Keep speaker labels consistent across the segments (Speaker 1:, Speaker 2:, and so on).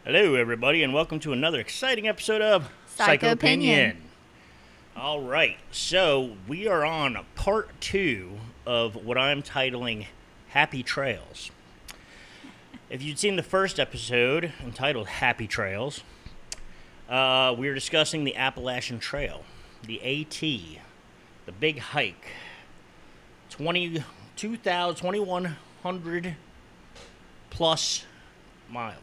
Speaker 1: Hello, everybody, and welcome to another exciting episode of
Speaker 2: Psycho Opinion.
Speaker 1: All right, so we are on part 2 of what I'm titling Happy Trails. If you'd seen the first episode entitled Happy Trails, we were discussing the Appalachian Trail, the AT, the big hike, 2,100 plus miles.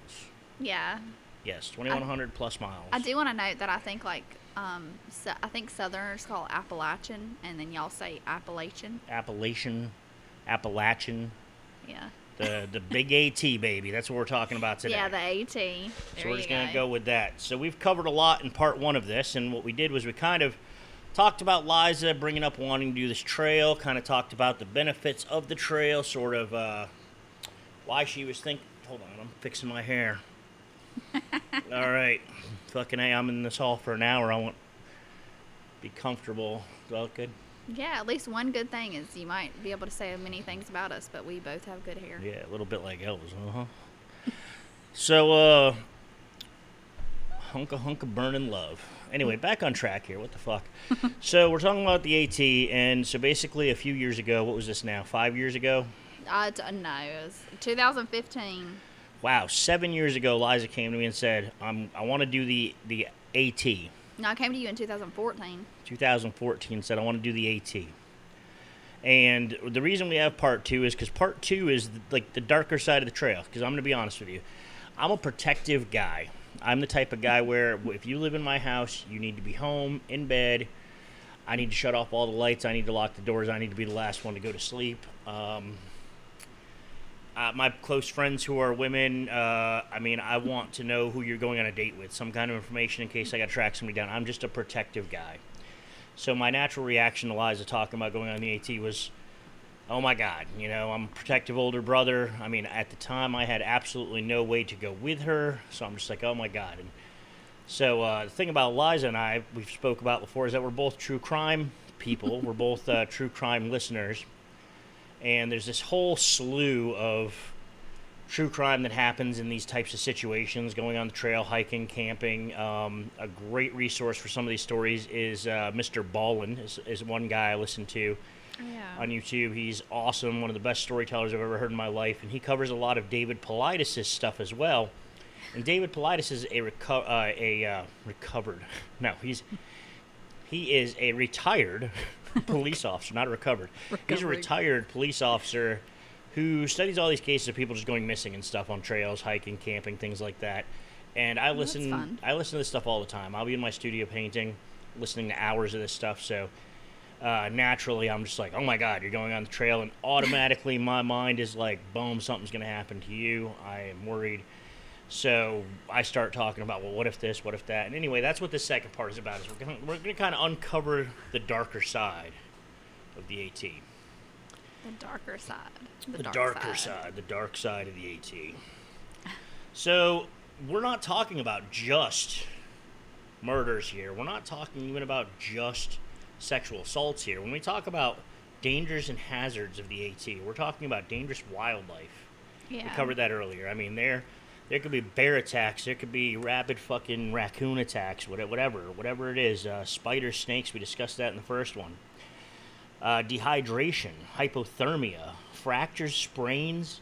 Speaker 2: Yeah.
Speaker 1: Yes, 2,100 plus miles.
Speaker 2: I do want to note that I think I think Southerners call Appalachian, and then y'all say Appalachian.
Speaker 1: Appalachian.
Speaker 2: Yeah.
Speaker 1: The big AT, baby. That's what we're talking about today.
Speaker 2: Yeah, the AT.
Speaker 1: So we're just going to go with that. So we've covered a lot in part 1 of this, and what we did was we kind of talked about Liza bringing up wanting to do this trail, kind of talked about the benefits of the trail, sort of why she was thinking. Hold on, I'm fixing my hair. All right. Fucking A, I'm in this hall for an hour. I want to be comfortable. Well, good.
Speaker 2: Yeah, at least one good thing is you might be able to say many things about us, but we both have good hair.
Speaker 1: Yeah, a little bit like Elvis. So, hunk of burning love. Anyway, back on track here. What the fuck? So, we're talking about the AT, and so basically a few years ago, what was this now? 5 years ago?
Speaker 2: No, it was 2015.
Speaker 1: Wow, 7 years ago, Liza came to me and said, I want to do the AT.
Speaker 2: No, I came to you in 2014.
Speaker 1: 2014 said, I want to do the AT. And the reason we have part 2 is because part 2 is like the darker side of the trail. Because I'm going to be honest with you. I'm a protective guy. I'm the type of guy where if you live in my house, you need to be home, in bed. I need to shut off all the lights. I need to lock the doors. I need to be the last one to go to sleep. My close friends who are women, I want to know who you're going on a date with. Some kind of information in case I got to track somebody down. I'm just a protective guy. So my natural reaction to Liza talking about going on the AT was, oh my God, I'm a protective older brother. I mean, at the time I had absolutely no way to go with her. So I'm just like, oh my God. And so the thing about Liza and I, we've spoke about before, is that we're both true crime people. We're both true crime listeners. And there's this whole slew of true crime that happens in these types of situations, going on the trail, hiking, camping. A great resource for some of these stories is Mr. Ballin, is one guy I listen to on YouTube. He's awesome, one of the best storytellers I've ever heard in my life. And he covers a lot of David Paulides' stuff as well. And David Paulides is he is a retired police officer, not recovered. He's a retired police officer who studies all these cases of people just going missing and stuff on trails, hiking, camping, things like that. And I listen to this stuff all the time. I'll be in my studio painting, listening to hours of this stuff. So naturally, I'm just like, oh my God, you're going on the trail. And automatically my mind is like, boom, something's going to happen to you. I am worried. So I start talking about, well, what if this, what if that? And anyway, that's what this second part is about. Is we're going to kind of uncover the darker side of the AT.
Speaker 2: The darker side.
Speaker 1: The dark side of the AT. So we're not talking about just murders here. We're not talking even about just sexual assaults here. When we talk about dangers and hazards of the AT, we're talking about dangerous wildlife. Yeah. We covered that earlier. I mean, there could be bear attacks. There could be rabid fucking raccoon attacks. Whatever it is. Spiders, snakes. We discussed that in the first one. Dehydration, hypothermia, fractures, sprains.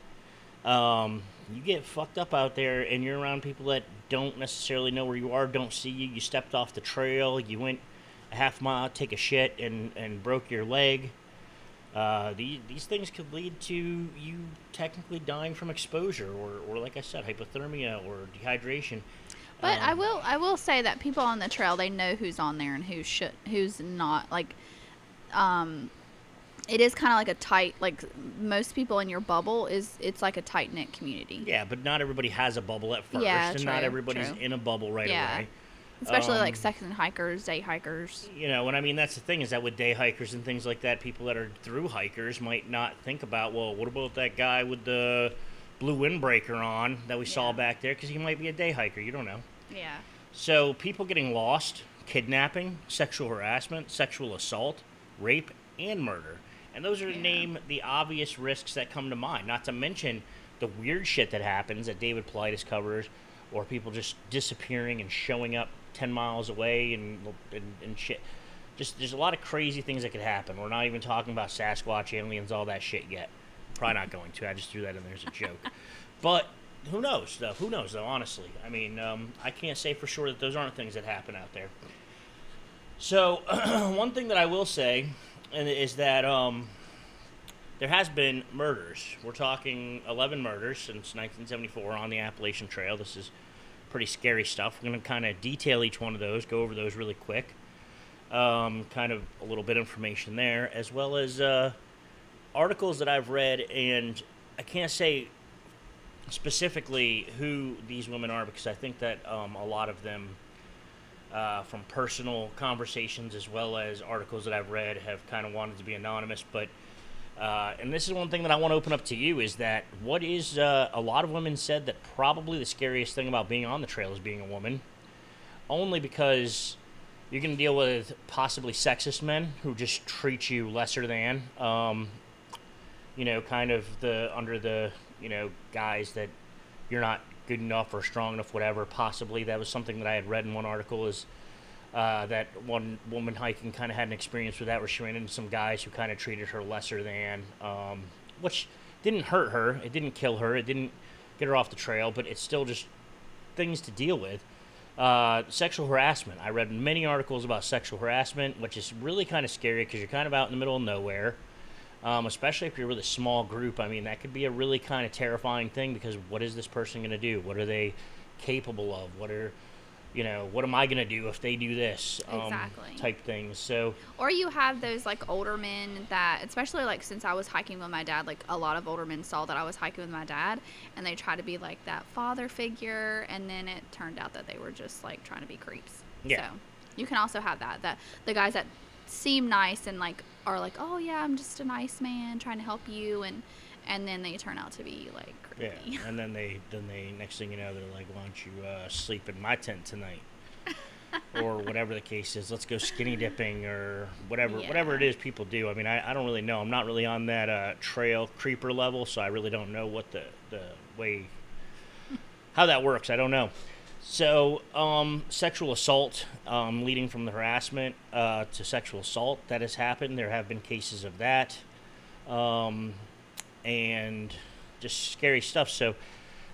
Speaker 1: You get fucked up out there, and you're around people that don't necessarily know where you are, don't see you. You stepped off the trail. You went a half mile, take a shit, and broke your leg. These things could lead to you technically dying from exposure, or like I said, hypothermia or dehydration.
Speaker 2: But I will say that people on the trail, they know who's on there and who's not. Like, it is kind of like a tight, like most people in your bubble it's like a tight knit community.
Speaker 1: Yeah, but not everybody has a bubble at first, and not everybody's in a bubble right away.
Speaker 2: Especially like second hikers, day hikers.
Speaker 1: And I mean, that's the thing, is that with day hikers and things like that, people that are through hikers might not think about, well, what about that guy with the blue windbreaker on that we saw back there? Because he might be a day hiker. You don't know.
Speaker 2: Yeah.
Speaker 1: So people getting lost, kidnapping, sexual harassment, sexual assault, rape, and murder. And those are to name the obvious risks that come to mind. Not to mention the weird shit that happens that David Paulides covers, or people just disappearing and showing up 10 miles away and shit. Just there's a lot of crazy things that could happen. We're not even talking about Sasquatch, aliens, all that shit yet. Probably not going to. I just threw that in there as a joke. But who knows, though? Who knows, though, honestly? I mean, I can't say for sure that those aren't things that happen out there. So, one thing that I will say is that there has been murders. We're talking 11 murders since 1974 on the Appalachian Trail. This is pretty scary stuff. We're going to kind of detail each one of those, go over those really quick. Kind of a little bit of information there, as well as articles that I've read, and I can't say specifically who these women are because I think that a lot of them, from personal conversations as well as articles that I've read, have kind of wanted to be anonymous. But and this is one thing that I want to open up to you, is that what is a lot of women said that probably the scariest thing about being on the trail is being a woman, only because you can deal with possibly sexist men who just treat you lesser than, kind of under the guys that you're not good enough or strong enough, whatever. Possibly that was something that I had read in one article, is that one woman hiking kind of had an experience with that, where she ran into some guys who kind of treated her lesser than, which didn't hurt her, it didn't kill her, it didn't get her off the trail, but it's still just things to deal with. Sexual harassment. I read many articles about sexual harassment, which is really kind of scary because you're kind of out in the middle of nowhere, especially if you're with a small group. I mean, that could be a really kind of terrifying thing, because what is this person going to do? What are they capable of? What am I going to do if they do this?
Speaker 2: Exactly.
Speaker 1: Type things. So,
Speaker 2: or you have those like older men that, especially like since I was hiking with my dad, like a lot of older men saw that I was hiking with my dad, and they try to be like that father figure, and then it turned out that they were just like trying to be creeps.
Speaker 1: Yeah. So
Speaker 2: you can also have that the guys that seem nice and like are like, oh yeah, I'm just a nice man trying to help you, and then they turn out to be like creepy.
Speaker 1: Yeah, and then they next thing you know, they're like, why don't you sleep in my tent tonight? Or whatever the case is, let's go skinny dipping or whatever it is people do. I mean, I don't really know. I'm not really on that trail creeper level, so I really don't know what the way, how that works. I don't know. So, sexual assault, leading from the harassment to sexual assault, that has happened. There have been cases of that, and just scary stuff. So,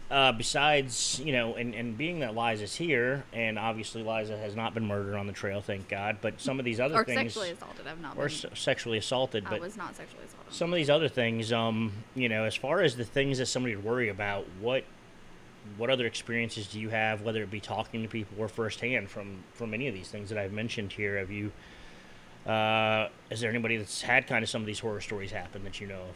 Speaker 1: besides, and being that Liza's here, and obviously Liza has not been murdered on the trail, thank God, but some of these other things...
Speaker 2: Or sexually assaulted, I've not been...
Speaker 1: Or sexually assaulted, but...
Speaker 2: I was not sexually assaulted.
Speaker 1: Some of these other things, as far as the things that somebody would worry about, what other experiences do you have, whether it be talking to people or firsthand from any of these things that I've mentioned here? Have you... is there anybody that's had kind of some of these horror stories happen that you know of?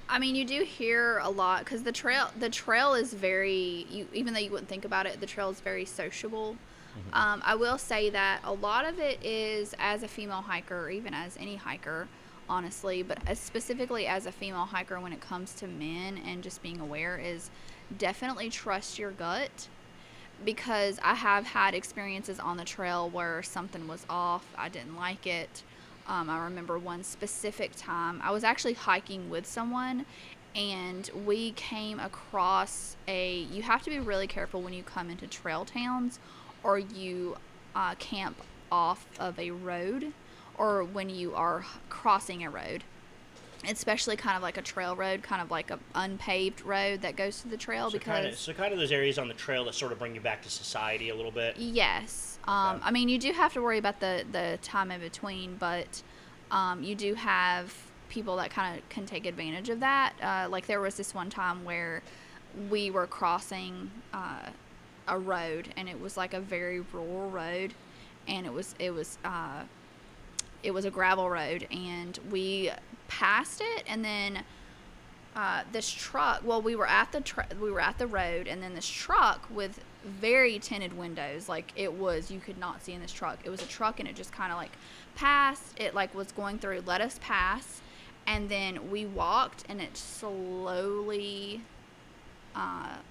Speaker 2: I mean, you do hear a lot, because the trail is very, even though you wouldn't think about it, the trail is very sociable. Mm-hmm. I will say that a lot of it is, as a female hiker, or even as any hiker, honestly, but specifically as a female hiker when it comes to men and just being aware, is definitely trust your gut. Because I have had experiences on the trail where something was off, I didn't like it. I remember one specific time, I was actually hiking with someone, and we came across you have to be really careful when you come into trail towns, or you camp off of a road, or when you are crossing a road, especially kind of like a trail road, kind of like a unpaved road that goes to the trail. So
Speaker 1: kind of those areas on the trail that sort of bring you back to society a little bit.
Speaker 2: Yes. Okay. I mean, you do have to worry about the time in between, but you do have people that kind of can take advantage of that. Like there was this one time where we were crossing a road, and it was like a very rural road, and it was a gravel road, and we passed it, and then this truck, we were at the road, and then this truck with very tinted windows, like you could not see in this truck. It was a truck, and it just kind of like passed, it like was going through, let us pass, and then we walked, and it slowly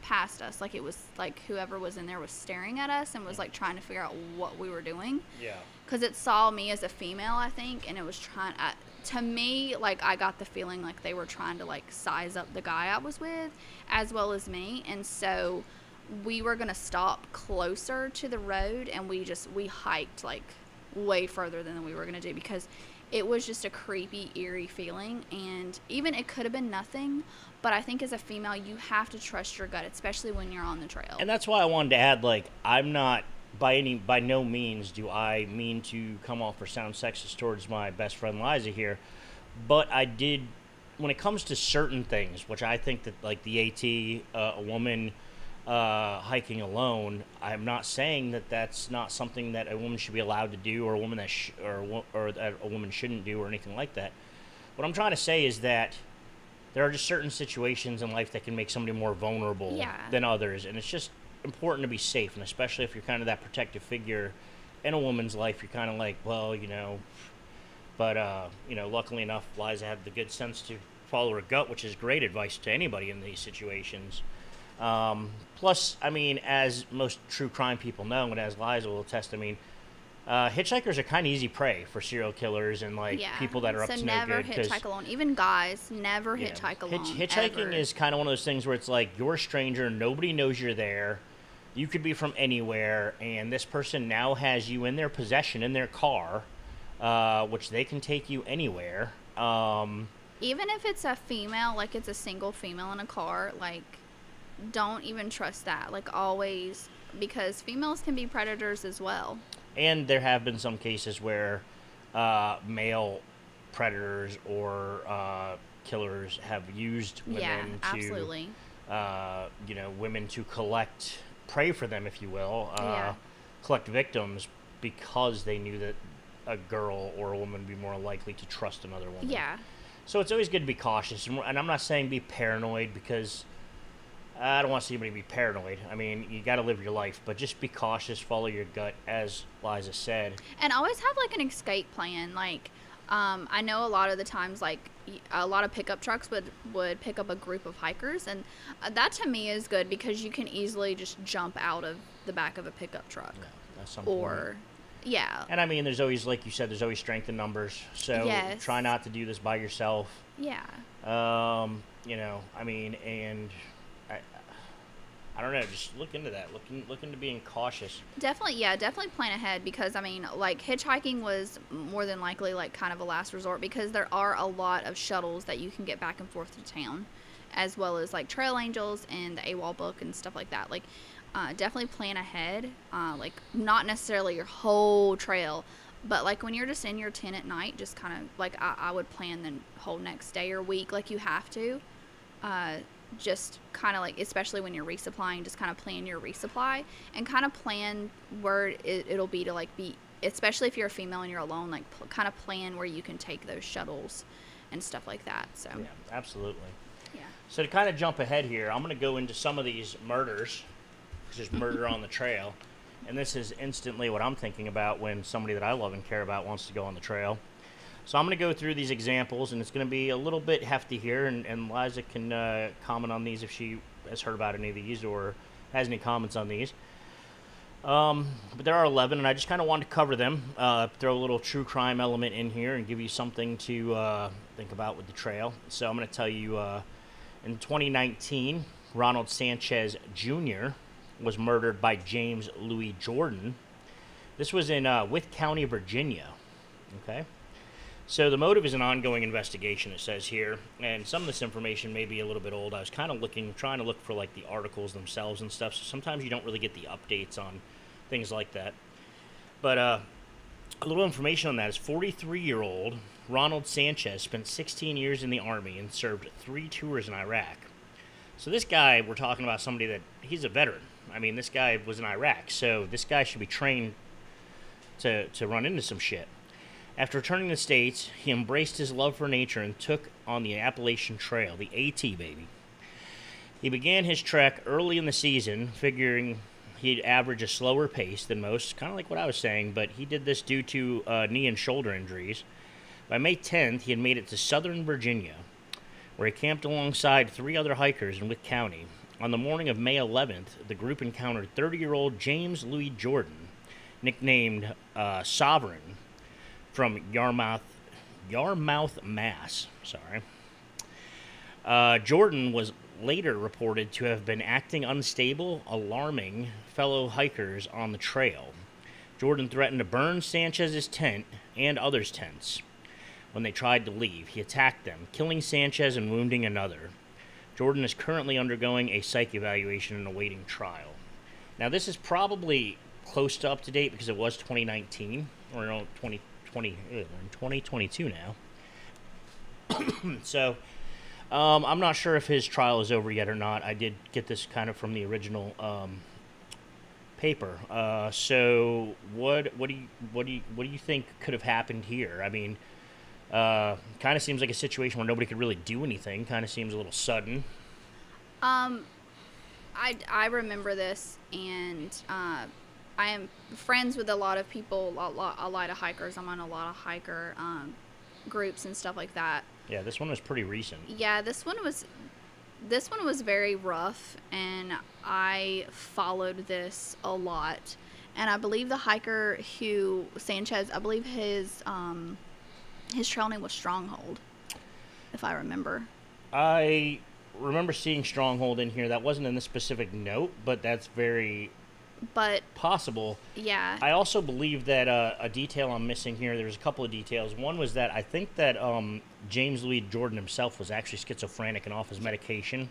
Speaker 2: passed us. Like it was like whoever was in there was staring at us and was like trying to figure out what we were doing.
Speaker 1: Yeah.
Speaker 2: Because it saw me as a female, I think, and it was trying to me, like, I got the feeling like they were trying to, like, size up the guy I was with as well as me. And so we were going to stop closer to the road, and we hiked, like, way further than we were going to do because it was just a creepy, eerie feeling. And even it could have been nothing, but I think as a female, you have to trust your gut, especially when you're on the trail.
Speaker 1: And that's why I wanted to add, like, I'm not, by no means do I mean to come off or sound sexist towards my best friend Liza here, but I did, when it comes to certain things, which I think that, like, the AT, a woman hiking alone, I'm not saying that that's not something that a woman should be allowed to do, or a woman that or that a woman shouldn't do, or anything like that. What I'm trying to say is that there are just certain situations in life that can make somebody more vulnerable than others, and it's just important to be safe. And especially if you're kind of that protective figure in a woman's life, you're kind of like, well, you know, but you know, luckily enough, Liza had the good sense to follow her gut, which is great advice to anybody in these situations. Plus, I mean, as most true crime people know, and as Liza will attest, I mean, hitchhikers are kind of easy prey for serial killers and, like, people that are up to no good.
Speaker 2: So never hitchhike alone. Even guys, never hitchhike alone.
Speaker 1: Hitchhiking is kind of one of those things where it's like, you're a stranger, nobody knows you're there. You could be from anywhere, and this person now has you in their possession, in their car, which they can take you anywhere.
Speaker 2: Even if it's a female, like it's a single female in a car, like, don't even trust that. Like, always, because females can be predators as well.
Speaker 1: And there have been some cases where male predators or killers have used women to, you know, women to collect prey for them, if you will, collect victims, because they knew that a girl or a woman would be more likely to trust another woman.
Speaker 2: Yeah.
Speaker 1: So it's always good to be cautious, and I'm not saying be paranoid, because I don't want to see anybody be paranoid. I mean, you got to live your life, but just be cautious, follow your gut, as Liza said. And
Speaker 2: always have, like, an escape plan. Like, I know a lot of the times, like, a lot of pickup trucks would pick up a group of hikers, and that to me is good, because you can easily just jump out of the back of a pickup truck. Yeah, that's something. Or, yeah. And I mean, there's always, like you said, there's always strength in numbers, so try not to do this by yourself. Yeah. You know, I mean, and I don't know, just look into that. Look into being cautious. Definitely plan ahead, because, I mean, like, hitchhiking was more than likely, like, kind of a last resort, because there are a lot of shuttles that you can get back and forth to town, as well as, like, Trail Angels and the AWOL book and stuff like that. Like, definitely plan ahead. Like, not necessarily your whole trail, but, like, when you're just in your tent at night, just kind of, like, I would plan the whole next day or week, like you have to. Just kind of, like, especially when you're resupplying, just kind of plan your resupply and kind of plan where it'll be to, like, be, especially if you're a female and you're alone, like, kind of plan where you can take those shuttles and stuff like that. So yeah, absolutely. Yeah. So to kind of jump ahead here, I'm going to go into some of these murders, just murder on the trail, and this is instantly what I'm thinking about when somebody that I love and care about wants to go on the trail. So I'm going to go through these examples, and it's going to be a little bit hefty here, and Liza can comment on these if she has heard about any of these or has any comments on these. But there are 11, and I just kind of wanted to cover them, throw a little true crime element in here and give you something to think about with the trail. So I'm going to tell you, in 2019, Ronald Sanchez Jr. was murdered by James Louis Jordan. This was in Wythe County, Virginia. Okay. So the motive is an ongoing investigation, it says here, and some of this information may be a little bit old. I was kind of trying to look for, like, the articles themselves and stuff, so sometimes you don't really get the updates on things like that. But a little information on that is 43-year-old Ronald Sanchez spent 16 years in the Army and served 3 tours in Iraq. So this guy, we're talking about somebody that, he's a veteran. I mean, this guy was in Iraq, so this guy should be trained to run into some shit. After returning to the States, he embraced his love for nature and took on the Appalachian Trail, the AT, baby. He began his trek early in the season, figuring he'd average a slower pace than most, kind of like what I was saying, but he did this due to knee and shoulder injuries. By May 10th, he had made it to southern Virginia, where he camped alongside 3 other hikers in Wythe County. On the morning of May 11th, the group encountered 30-year-old James Louis Jordan, nicknamed Sovereign, from Yarmouth,
Speaker 1: Yarmouth, Mass. Sorry. Jordan was later reported to have been acting unstable, alarming fellow hikers on the trail. Jordan threatened to burn Sanchez's tent and others' tents. When they tried to leave, he attacked them, killing Sanchez and wounding another. Jordan is currently undergoing a psych evaluation and awaiting trial. Now, this is probably close to up to date because it was 2019, or no, 2020. We're in 2022 now. So, I'm not sure if his trial is over yet or not. I did get this kind of from the original paper. So, what do you think could have happened here? I mean, kind of seems like a situation where nobody could really do anything. Kind of seems a little sudden.
Speaker 2: I remember this, and I am friends with a lot of people, a lot of hikers. I'm on a lot of hiker groups and stuff like that.
Speaker 1: Yeah, this one was pretty recent.
Speaker 2: Yeah, this one was very rough, and I followed this a lot. And I believe the hiker who Sanchez, I believe his trail name was Stronghold, if I remember.
Speaker 1: I remember seeing Stronghold in here. That wasn't in the specific note, but that's very possible.
Speaker 2: Yeah.
Speaker 1: I also believe that a detail I'm missing here, there's a couple of details. One was that I think that James Louis Jordan himself was actually schizophrenic and off his medication.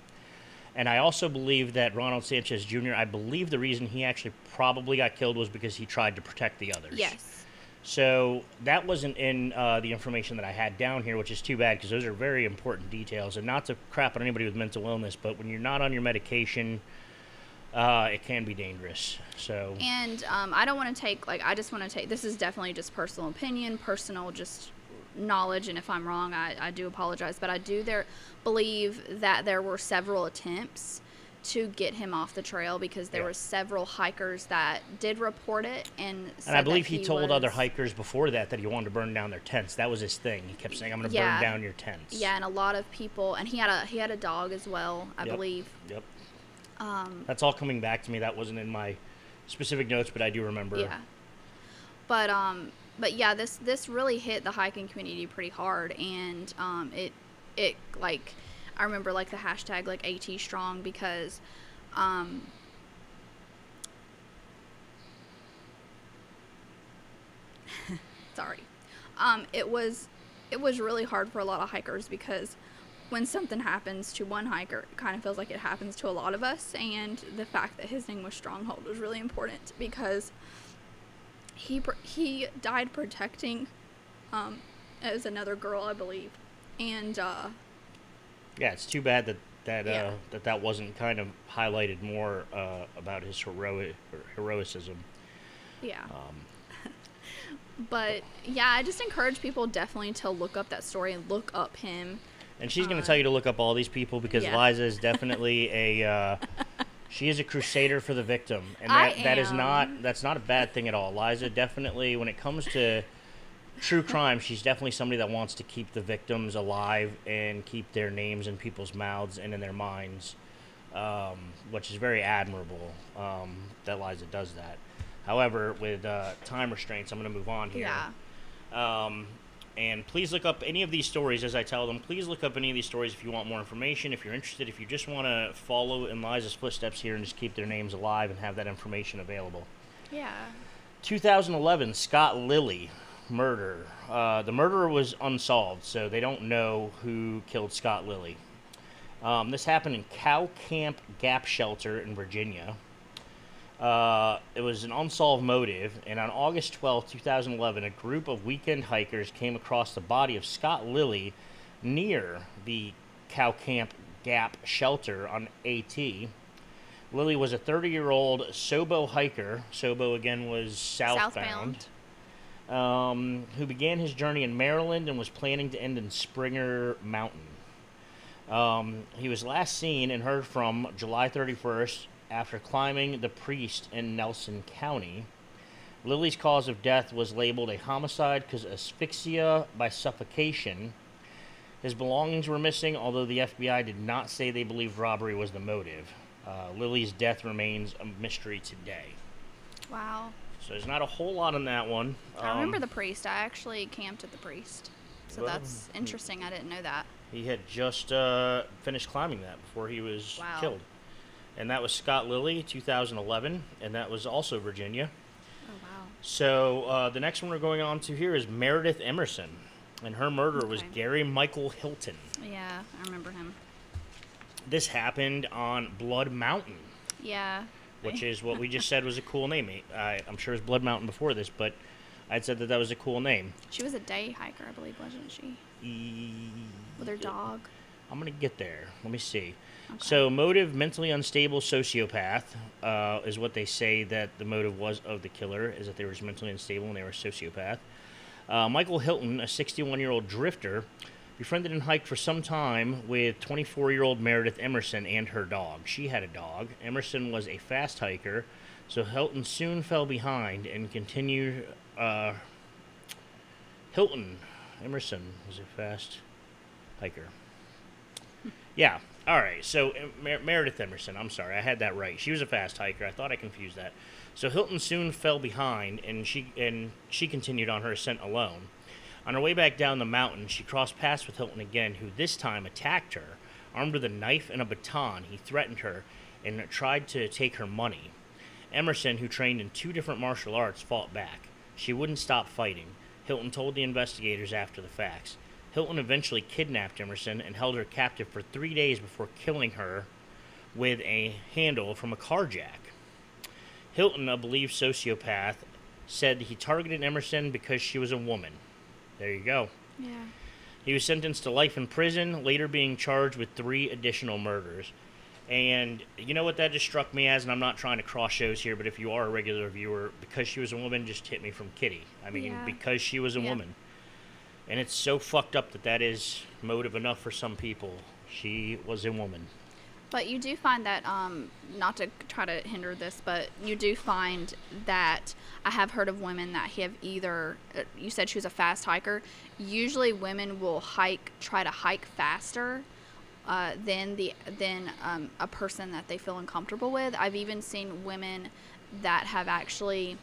Speaker 1: And I also believe that Ronald Sanchez Jr., I believe the reason he actually probably got killed was because he tried to protect the others.
Speaker 2: Yes.
Speaker 1: So that wasn't in the information that I had down here, which is too bad because those are very important details. And not to crap on anybody with mental illness, but when you're not on your medication, it can be dangerous. So. And
Speaker 2: I don't want to take, I just want to take, this is definitely just personal opinion, personal just knowledge, and if I'm wrong, I do apologize. But I do believe that there were several attempts to get him off the trail because there were several hikers that did report it and
Speaker 1: I believe he told other hikers before that he wanted to burn down their tents. That was his thing. He kept saying, I'm going to burn down your tents.
Speaker 2: Yeah, and a lot of people, and he had a dog as well, I believe.
Speaker 1: Yep. That's all coming back to me. That wasn't in my specific notes, but I do remember.
Speaker 2: Yeah. But yeah, this really hit the hiking community pretty hard, and it I remember the hashtag AT Strong because sorry. It was really hard for a lot of hikers because when something happens to one hiker, it kind of feels like it happens to a lot of us, and the fact that his name was Stronghold was really important because he died protecting as another girl, I believe, and
Speaker 1: yeah, it's too bad that wasn't kind of highlighted more about his heroicism.
Speaker 2: Yeah. But yeah, I just encourage people definitely to look up that story and look up him.
Speaker 1: And she's going to tell you to look up all these people because Liza is definitely she is a crusader for the victim, and that's not a bad thing at all. Liza definitely, when it comes to true crime, she's definitely somebody that wants to keep the victims alive and keep their names in people's mouths and in their minds, which is very admirable that Liza does that. However, with time restraints, I'm going to move on here.
Speaker 2: Yeah.
Speaker 1: And please look up any of these stories, as I tell them. Please look up any of these stories if you want more information, if you're interested, if you just want to follow in Liza's footsteps here and just keep their names alive and have that information available.
Speaker 2: Yeah.
Speaker 1: 2011, Scott Lilly murder. The murderer was unsolved, so they don't know who killed Scott Lilly. This happened in Cow Camp Gap Shelter in Virginia. It was an unsolved motive, and on August 12, 2011, a group of weekend hikers came across the body of Scott Lilly near the Cow Camp Gap Shelter on AT. Lilly was a 30-year-old Sobo hiker. Sobo, again, was southbound. Who began his journey in Maryland and was planning to end in Springer Mountain. He was last seen and heard from July 31st after climbing the Priest in Nelson County. Lilly's cause of death was labeled a homicide because asphyxia by suffocation. His belongings were missing, although the FBI did not say they believed robbery was the motive. Lilly's death remains a mystery today.
Speaker 2: Wow.
Speaker 1: So there's not a whole lot on that one.
Speaker 2: I remember the Priest. I actually camped at the Priest. So that's interesting. I didn't know that.
Speaker 1: He had just finished climbing that before he was killed. And that was Scott Lilly, 2011, and that was also Virginia.
Speaker 2: Oh, wow.
Speaker 1: So the next one we're going on to here is Meredith Emerson, and her murderer was Gary Michael Hilton.
Speaker 2: Yeah, I remember him.
Speaker 1: This happened on Blood Mountain.
Speaker 2: Yeah.
Speaker 1: Which is what we just said was a cool name. I'm sure it was Blood Mountain before this, but I'd said that was a cool name.
Speaker 2: She was a day hiker, I believe, wasn't she? With her dog.
Speaker 1: I'm going to get there. Let me see.
Speaker 2: Okay.
Speaker 1: So, motive, mentally unstable sociopath is what they say that the motive was of the killer, is that they were just mentally unstable and they were a sociopath. Michael Hilton, a 61-year-old drifter, befriended and hiked for some time with 24-year-old Meredith Emerson and her dog. She had a dog. Emerson was a fast hiker, so Hilton soon fell behind and continued. Emerson was a fast hiker. Yeah. All right. So Meredith Emerson. I'm sorry, I had that right. She was a fast hiker. I thought I confused that. So Hilton soon fell behind, and she continued on her ascent alone. On her way back down the mountain, she crossed paths with Hilton again, who this time attacked her. Armed with a knife and a baton, he threatened her and tried to take her money. Emerson, who trained in 2 different martial arts, fought back. She wouldn't stop fighting. Hilton told the investigators after the facts. Hilton eventually kidnapped Emerson and held her captive for 3 days before killing her with a handle from a car jack. Hilton, a believed sociopath, said he targeted Emerson because she was a woman. There you go.
Speaker 2: Yeah.
Speaker 1: He was sentenced to life in prison, later being charged with 3 additional murders. And you know what that just struck me as, and I'm not trying to cross shows here, but if you are a regular viewer, because she was a woman just hit me from Kitty. I mean, because she was a woman. And it's so fucked up that is motive enough for some people. She was a woman.
Speaker 2: But you do find that, not to try to hinder this, but you do find that I have heard of women that have either, you said she was a fast hiker. Usually women will try to hike faster than a person that they feel uncomfortable with. I've even seen women that have actually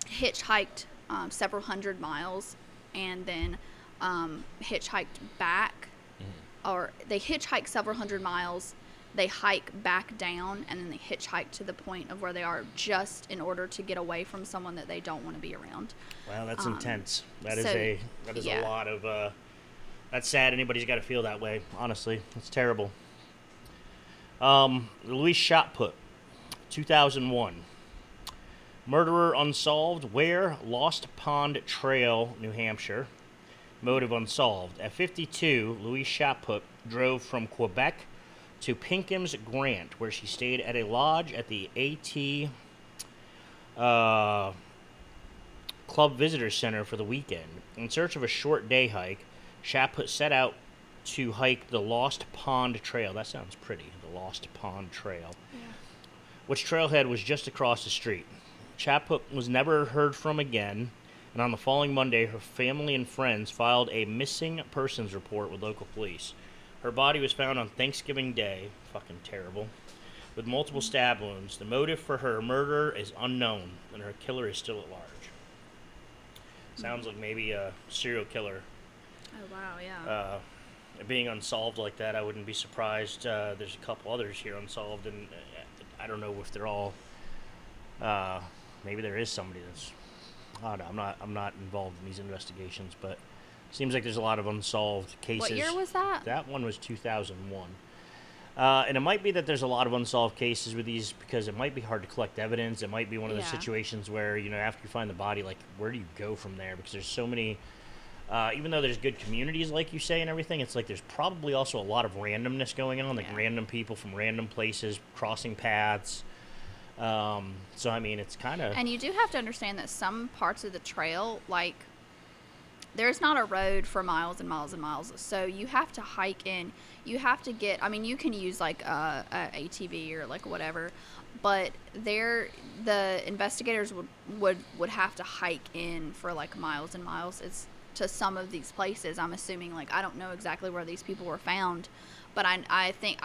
Speaker 2: hitchhiked several hundred miles and then hitchhiked back, or they hitchhike several hundred miles, they hike back down, and then they hitchhike to the point of where they are just in order to get away from someone that they don't want to be around. Wow, that's
Speaker 1: intense. That is a lot of that's sad. Anybody's got to feel that way, honestly. It's terrible. Lois Shotput, 2001. Murderer unsolved. Where? Lost Pond Trail, New Hampshire. Motive unsolved. At 52, Lois Shotput drove from Quebec to Pinkham's Grant, where she stayed at a lodge at the AT Club Visitor Center for the weekend. In search of a short day hike, Shotput set out to hike the Lost Pond Trail. That sounds pretty, the Lost Pond Trail. Yeah. Which trailhead was just across the street. Shotput was never heard from again, and on the following Monday, her family and friends filed a missing persons report with local police. Her body was found on Thanksgiving Day, fucking terrible, with multiple stab wounds. The motive for her murder is unknown, and her killer is still at large. Sounds like maybe a serial killer.
Speaker 2: Oh, wow, yeah.
Speaker 1: Being unsolved like that, I wouldn't be surprised. There's a couple others here unsolved, and I don't know if they're all... maybe there is somebody that's... I don't know, I'm not involved in these investigations, but... Seems like there's a lot of unsolved cases.
Speaker 2: What year was that?
Speaker 1: That one was 2001. And it might be that there's a lot of unsolved cases with these because it might be hard to collect evidence. It might be one of those situations where, after you find the body, like, where do you go from there? Because there's so many, even though there's good communities, like you say, and everything, it's like there's probably also a lot of randomness going on, like random people from random places crossing paths. So, I mean, it's kind of...
Speaker 2: And you do have to understand that some parts of the trail, like... There's not a road for miles and miles and miles, so you have to hike in. You have to get, I mean, you can use like a ATV or like whatever, but the investigators would have to hike in for like miles and miles. It's to some of these places. I'm assuming, like, I don't know exactly where these people were found, but I think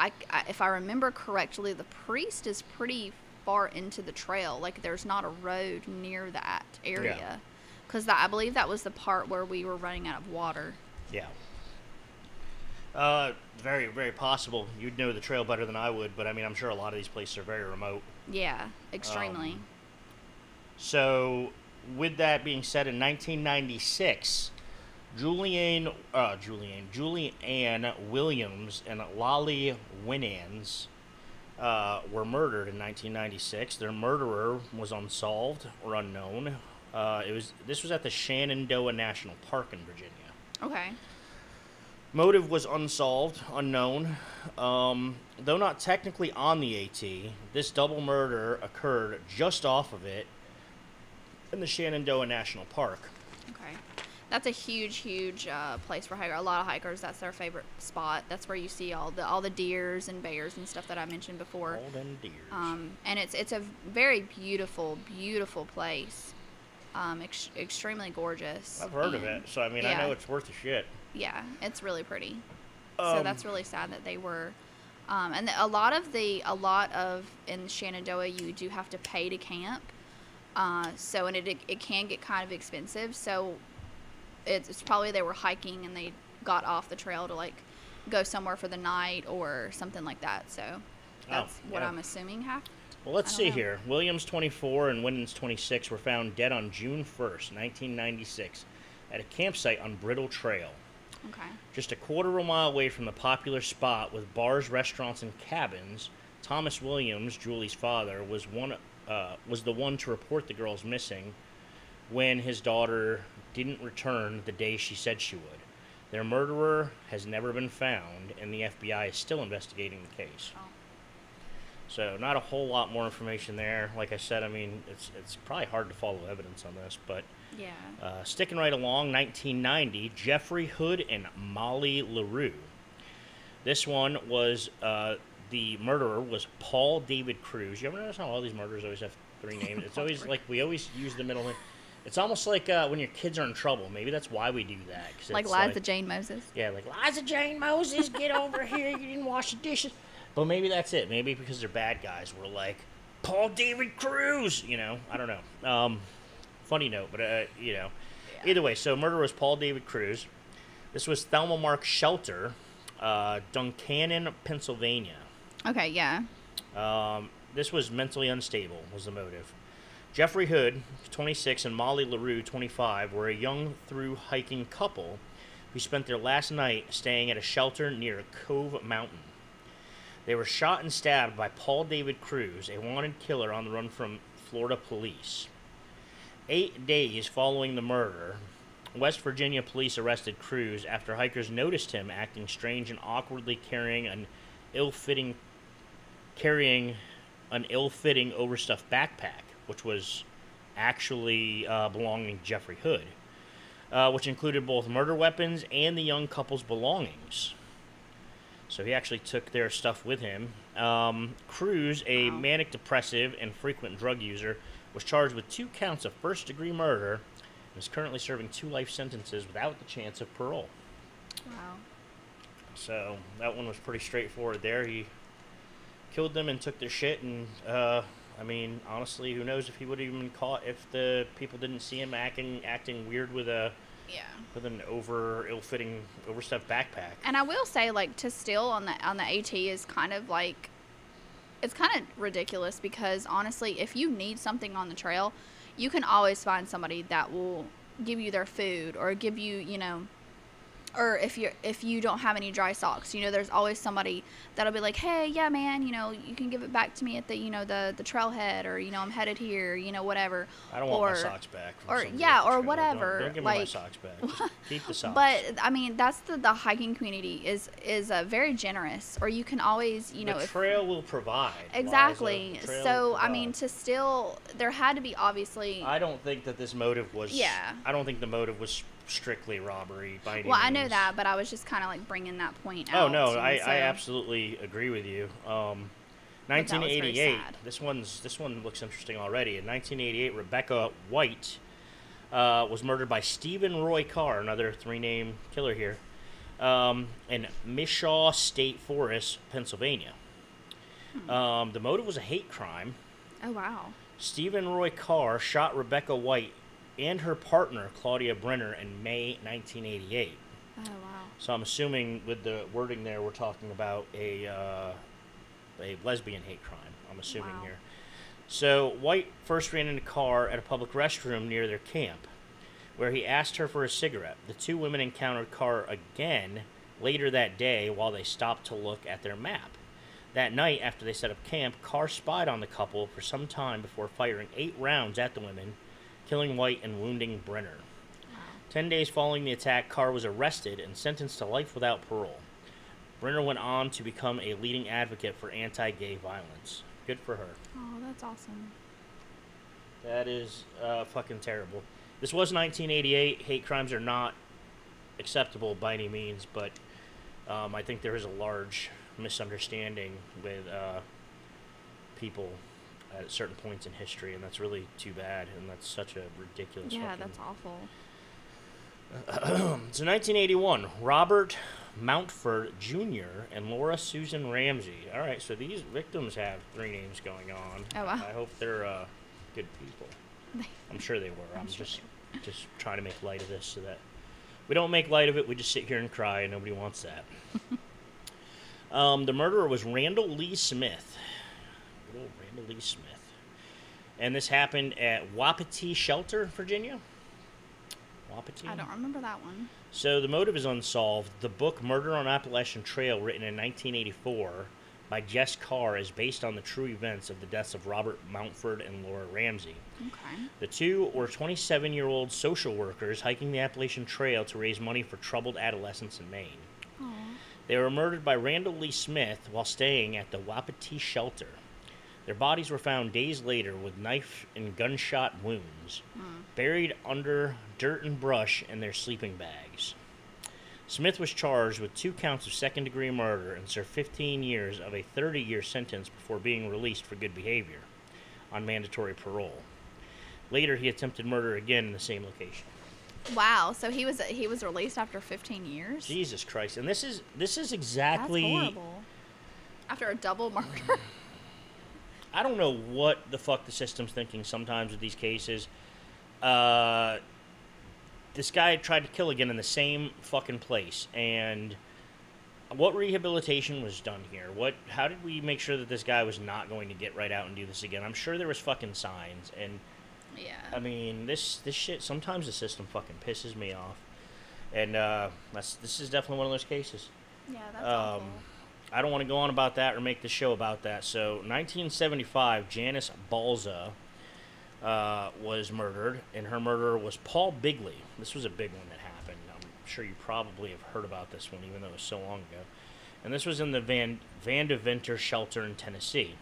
Speaker 2: if I remember correctly, the priest is pretty far into the trail. Like, there's not a road near that area. Yeah. Because I believe that was the part where we were running out of water.
Speaker 1: Yeah. Very, very possible. You'd know the trail better than I would, but I mean, I'm sure a lot of these places are very remote.
Speaker 2: Yeah, extremely.
Speaker 1: So, with that being said, in 1996, Julianne Williams and Lolly Winans were murdered in 1996. Their murderer was unsolved or unknown. This was at the Shenandoah National Park in Virginia.
Speaker 2: Okay.
Speaker 1: Motive was unsolved, unknown. Though not technically on the AT, this double murder occurred just off of it in the Shenandoah National Park.
Speaker 2: Okay. That's a huge place for hikers. A lot of hikers, that's their favorite spot. That's where you see all the deers and bears and stuff that I mentioned before.
Speaker 1: All them deers.
Speaker 2: And it's a very beautiful place. Extremely gorgeous.
Speaker 1: I've heard of it, so I mean, yeah. I know it's worth a shit.
Speaker 2: Yeah, it's really pretty. So that's really sad that they were, and a lot of in Shenandoah you do have to pay to camp. So and it can get kind of expensive. So it's probably they were hiking and they got off the trail to like go somewhere for the night or something like that. So that's what I'm assuming happened.
Speaker 1: Well, let's see here. Williams, 24, and Winans, 26, were found dead on June 1st, 1996, at a campsite on Brittle Trail.
Speaker 2: Okay.
Speaker 1: Just a quarter of a mile away from the popular spot with bars, restaurants, and cabins, Thomas Williams, Julie's father, was the one to report the girls missing when his daughter didn't return the day she said she would. Their murderer has never been found, and the FBI is still investigating the case.
Speaker 2: Oh.
Speaker 1: So not a whole lot more information there. Like I said, I mean, it's probably hard to follow evidence on this, but
Speaker 2: yeah.
Speaker 1: Sticking right along, 1990, Jeffrey Hood and Molly LaRue. This one was, the murderer was Paul David Cruz. You ever notice how all these murderers always have three names? It's always like, we always use the middle name. It's almost like when your kids are in trouble. Maybe that's why we do that.
Speaker 2: Like Liza Jane Moses?
Speaker 1: Yeah, like, Liza Jane Moses, get over here, you didn't wash the dishes. But maybe that's it. Maybe because they're bad guys, we're like, Paul David Cruz, you know? I don't know. Funny note, but, you know. Yeah. Either way, so murderer was Paul David Cruz. This was Thelma Mark Shelter, Duncannon, Pennsylvania.
Speaker 2: Okay, yeah.
Speaker 1: This was mentally unstable, was the motive. Jeffrey Hood, 26, and Molly LaRue, 25, were a young through-hiking couple who spent their last night staying at a shelter near Cove Mountain. They were shot and stabbed by Paul David Cruz, a wanted killer on the run from Florida police. 8 days following the murder, West Virginia police arrested Cruz after hikers noticed him acting strange and awkwardly carrying an ill-fitting overstuffed backpack, which was actually belonging to Jeffrey Hood, which included both murder weapons and the young couple's belongings. So he actually took their stuff with him. Cruz, a manic depressive and frequent drug user, was charged with 2 counts of first-degree murder and is currently serving 2 life sentences without the chance of parole.
Speaker 2: Wow.
Speaker 1: So that one was pretty straightforward there. He killed them and took their shit, and I mean, honestly, who knows if he would have even been caught if the people didn't see him acting weird with an ill-fitting, overstuffed backpack.
Speaker 2: And I will say, like, to steal on the AT is kind of like, it's kind of ridiculous because honestly, if you need something on the trail, you can always find somebody that will give you their food or give you, you know, or if you don't have any dry socks, you know, there's always somebody that'll be like, hey, yeah, man, you know, you can give it back to me at the, you know, the trailhead, or, you know, I'm headed here, you know, whatever.
Speaker 1: I don't want my socks back.
Speaker 2: Or yeah, or whatever.
Speaker 1: Don't give me my socks back. Just keep the socks.
Speaker 2: But I mean, that's the hiking community is very generous. Or you can always, you know,
Speaker 1: the trail will provide.
Speaker 2: Exactly. So I mean, to still, there had to be obviously.
Speaker 1: I don't think that this motive was.
Speaker 2: Yeah.
Speaker 1: I don't think the motive was strictly robbery by any means.
Speaker 2: Well, I know that, but I was just kind of like bringing that point out.
Speaker 1: Oh no, I absolutely agree with you. 1988. This one looks interesting already. In 1988, Rebecca White was murdered by Stephen Roy Carr, another 3-name killer here, in Mishaw State Forest, Pennsylvania. The motive was a hate crime.
Speaker 2: Oh wow.
Speaker 1: Stephen Roy Carr shot Rebecca White and her partner, Claudia Brenner, in May 1988.
Speaker 2: Oh, wow.
Speaker 1: So I'm assuming with the wording there, we're talking about a lesbian hate crime. I'm assuming
Speaker 2: Wow.
Speaker 1: here. So White first ran in a car at a public restroom near their camp, where he asked her for a cigarette. The two women encountered Carr again later that day while they stopped to look at their map. That night, after they set up camp, Carr spied on the couple for some time before firing 8 rounds at the women, killing White and wounding Brenner.
Speaker 2: Wow.
Speaker 1: 10 days following the attack, Carr was arrested and sentenced to life without parole. Brenner went on to become a leading advocate for anti-gay violence. Good for her.
Speaker 2: Oh, that's awesome.
Speaker 1: That is fucking terrible. This was 1988. Hate crimes are not acceptable by any means, but I think there is a large misunderstanding with people at certain points in history, and that's really too bad, and that's such a ridiculous
Speaker 2: Yeah,
Speaker 1: fucking...
Speaker 2: that's awful.
Speaker 1: So 1981, Robert Mountford Jr. and Laura Susan Ramsey. All right, so these victims have 3 names going on.
Speaker 2: Oh, wow.
Speaker 1: I hope they're good people. I'm sure they were. I'm
Speaker 2: sure
Speaker 1: just trying to make light of this so that we don't make light of it. We just sit here and cry, and nobody wants that. The murderer was Randall Lee Smith. Good old Randall Lee Smith. And this happened at Wapiti Shelter, Virginia. Wapiti?
Speaker 2: I don't remember that one.
Speaker 1: So the motive is unsolved. The book Murder on Appalachian Trail, written in 1984 by Jess Carr, is based on the true events of the deaths of Robert Mountford and Laura Ramsey.
Speaker 2: Okay.
Speaker 1: The two were 27-year-old social workers hiking the Appalachian Trail to raise money for troubled adolescents in Maine.
Speaker 2: Aww.
Speaker 1: They were murdered by Randall Lee Smith while staying at the Wapiti Shelter. Their bodies were found days later with knife and gunshot wounds, buried under dirt and brush in their sleeping bags. Smith was charged with 2 counts of second-degree murder and served 15 years of a 30-year sentence before being released for good behavior on mandatory parole. Later, he attempted murder again in the same location.
Speaker 2: Wow. So he was released after 15 years?
Speaker 1: Jesus Christ. And this is exactly...
Speaker 2: That's horrible. After a double murder?
Speaker 1: I don't know what the fuck the system's thinking sometimes with these cases. This guy tried to kill again in the same fucking place. And what rehabilitation was done here? How did we make sure that this guy was not going to get right out and do this again? I'm sure there was fucking signs. And,
Speaker 2: Yeah.
Speaker 1: I mean, this shit, sometimes the system fucking pisses me off. And this is definitely one of those cases.
Speaker 2: Yeah, that's awful.
Speaker 1: I don't want to go on about that or make the show about that. So, 1975, Janice Balaza was murdered, and her murderer was Paul Bigley. This was a big one that happened. I'm sure you probably have heard about this one, even though it was so long ago. And this was in the Van Deventer Shelter in Tennessee.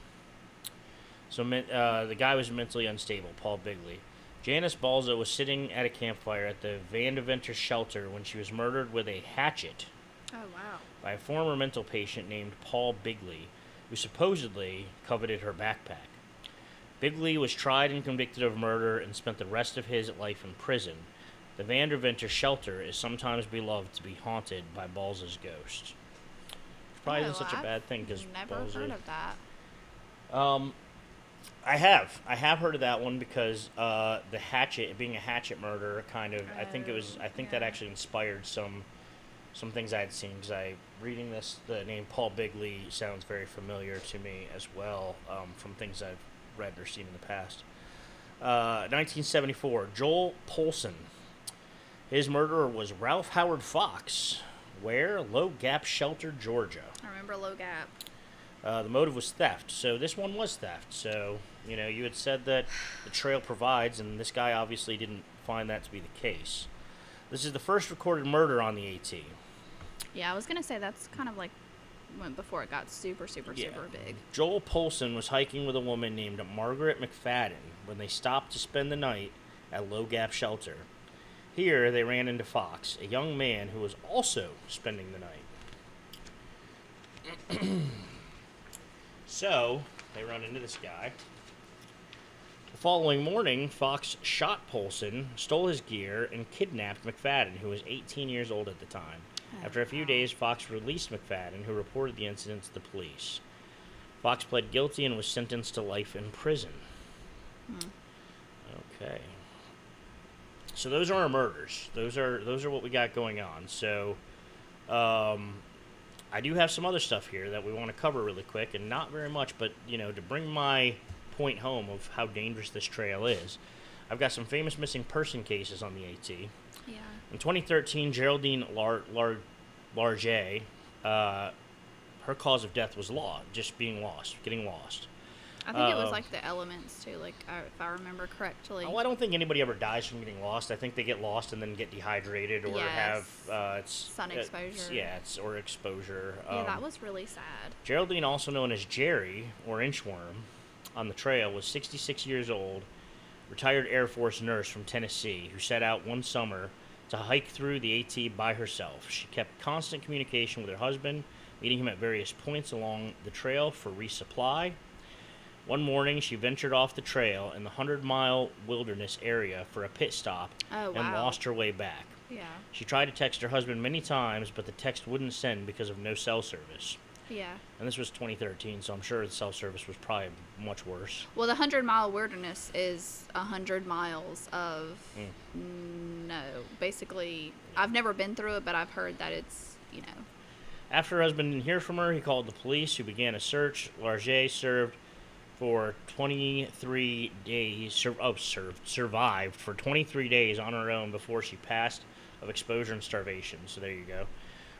Speaker 1: So, the guy was mentally unstable, Paul Bigley. Janice Balaza was sitting at a campfire at the Van Deventer Shelter when she was murdered with a hatchet
Speaker 2: Oh, wow.
Speaker 1: by a former mental patient named Paul Bigley, who supposedly coveted her backpack. Bigley was tried and convicted of murder and spent the rest of his life in prison. The Van Deventer Shelter is sometimes believed to be haunted by Balza's ghost. Which probably isn't such a bad thing, because
Speaker 2: Never heard of that.
Speaker 1: I have heard of that one because the hatchet, being a hatchet murder, kind of. I think that actually inspired some things I had seen, because reading this, the name Paul Bigley sounds very familiar to me as well, from things I've read or seen in the past. 1974, Joel Polson. His murderer was Ralph Howard Fox. Where? Low Gap Shelter, Georgia.
Speaker 2: I remember Low Gap.
Speaker 1: The motive was theft, so this one was theft. So, you had said that the trail provides, and this guy obviously didn't find that to be the case. This is the first recorded murder on the AT.
Speaker 2: Yeah, I was going to say that's kind of like when before it got super big.
Speaker 1: Joel Polson was hiking with a woman named Margaret McFadden when they stopped to spend the night at Low Gap Shelter. Here, they ran into Fox, a young man who was also spending the night. So, they run into this guy. The following morning, Fox shot Polson, stole his gear, and kidnapped McFadden, who was 18 years old at the time. After a few days, Fox released McFadden, who reported the incident to the police. Fox pled guilty and was sentenced to life in prison. Okay. So those are our murders. Those are what we got going on. So I do have some other stuff here that we want to cover really quick, and not very much, but, to bring my point home of how dangerous this trail is, I've got some famous missing person cases on the AT.
Speaker 2: Yeah.
Speaker 1: In 2013, Geraldine Large, her cause of death was getting lost.
Speaker 2: I think it was like the elements too, like if I remember correctly.
Speaker 1: Oh, I don't think anybody ever dies from getting lost. I think they get lost and then get dehydrated or have
Speaker 2: sun exposure.
Speaker 1: Or exposure.
Speaker 2: Yeah, that was really sad.
Speaker 1: Geraldine, also known as Jerry or Inchworm, on the trail, was 66 years old, retired Air Force nurse from Tennessee, who set out one summer to hike through the AT by herself. She kept constant communication with her husband, meeting him at various points along the trail for resupply. One morning, she ventured off the trail in the 100-mile wilderness area for a pit stop and lost her way back.
Speaker 2: Yeah.
Speaker 1: She tried to text her husband many times, but the text wouldn't send because of no cell service.
Speaker 2: Yeah.
Speaker 1: And this was 2013, so I'm sure the cell service was probably much worse.
Speaker 2: Well, the 100-mile wilderness is 100 miles of basically, I've never been through it, but I've heard that it's,
Speaker 1: After her husband didn't hear from her, he called the police, who began a search. Large served for 23 days, survived for 23 days on her own before she passed of exposure and starvation. So there you go.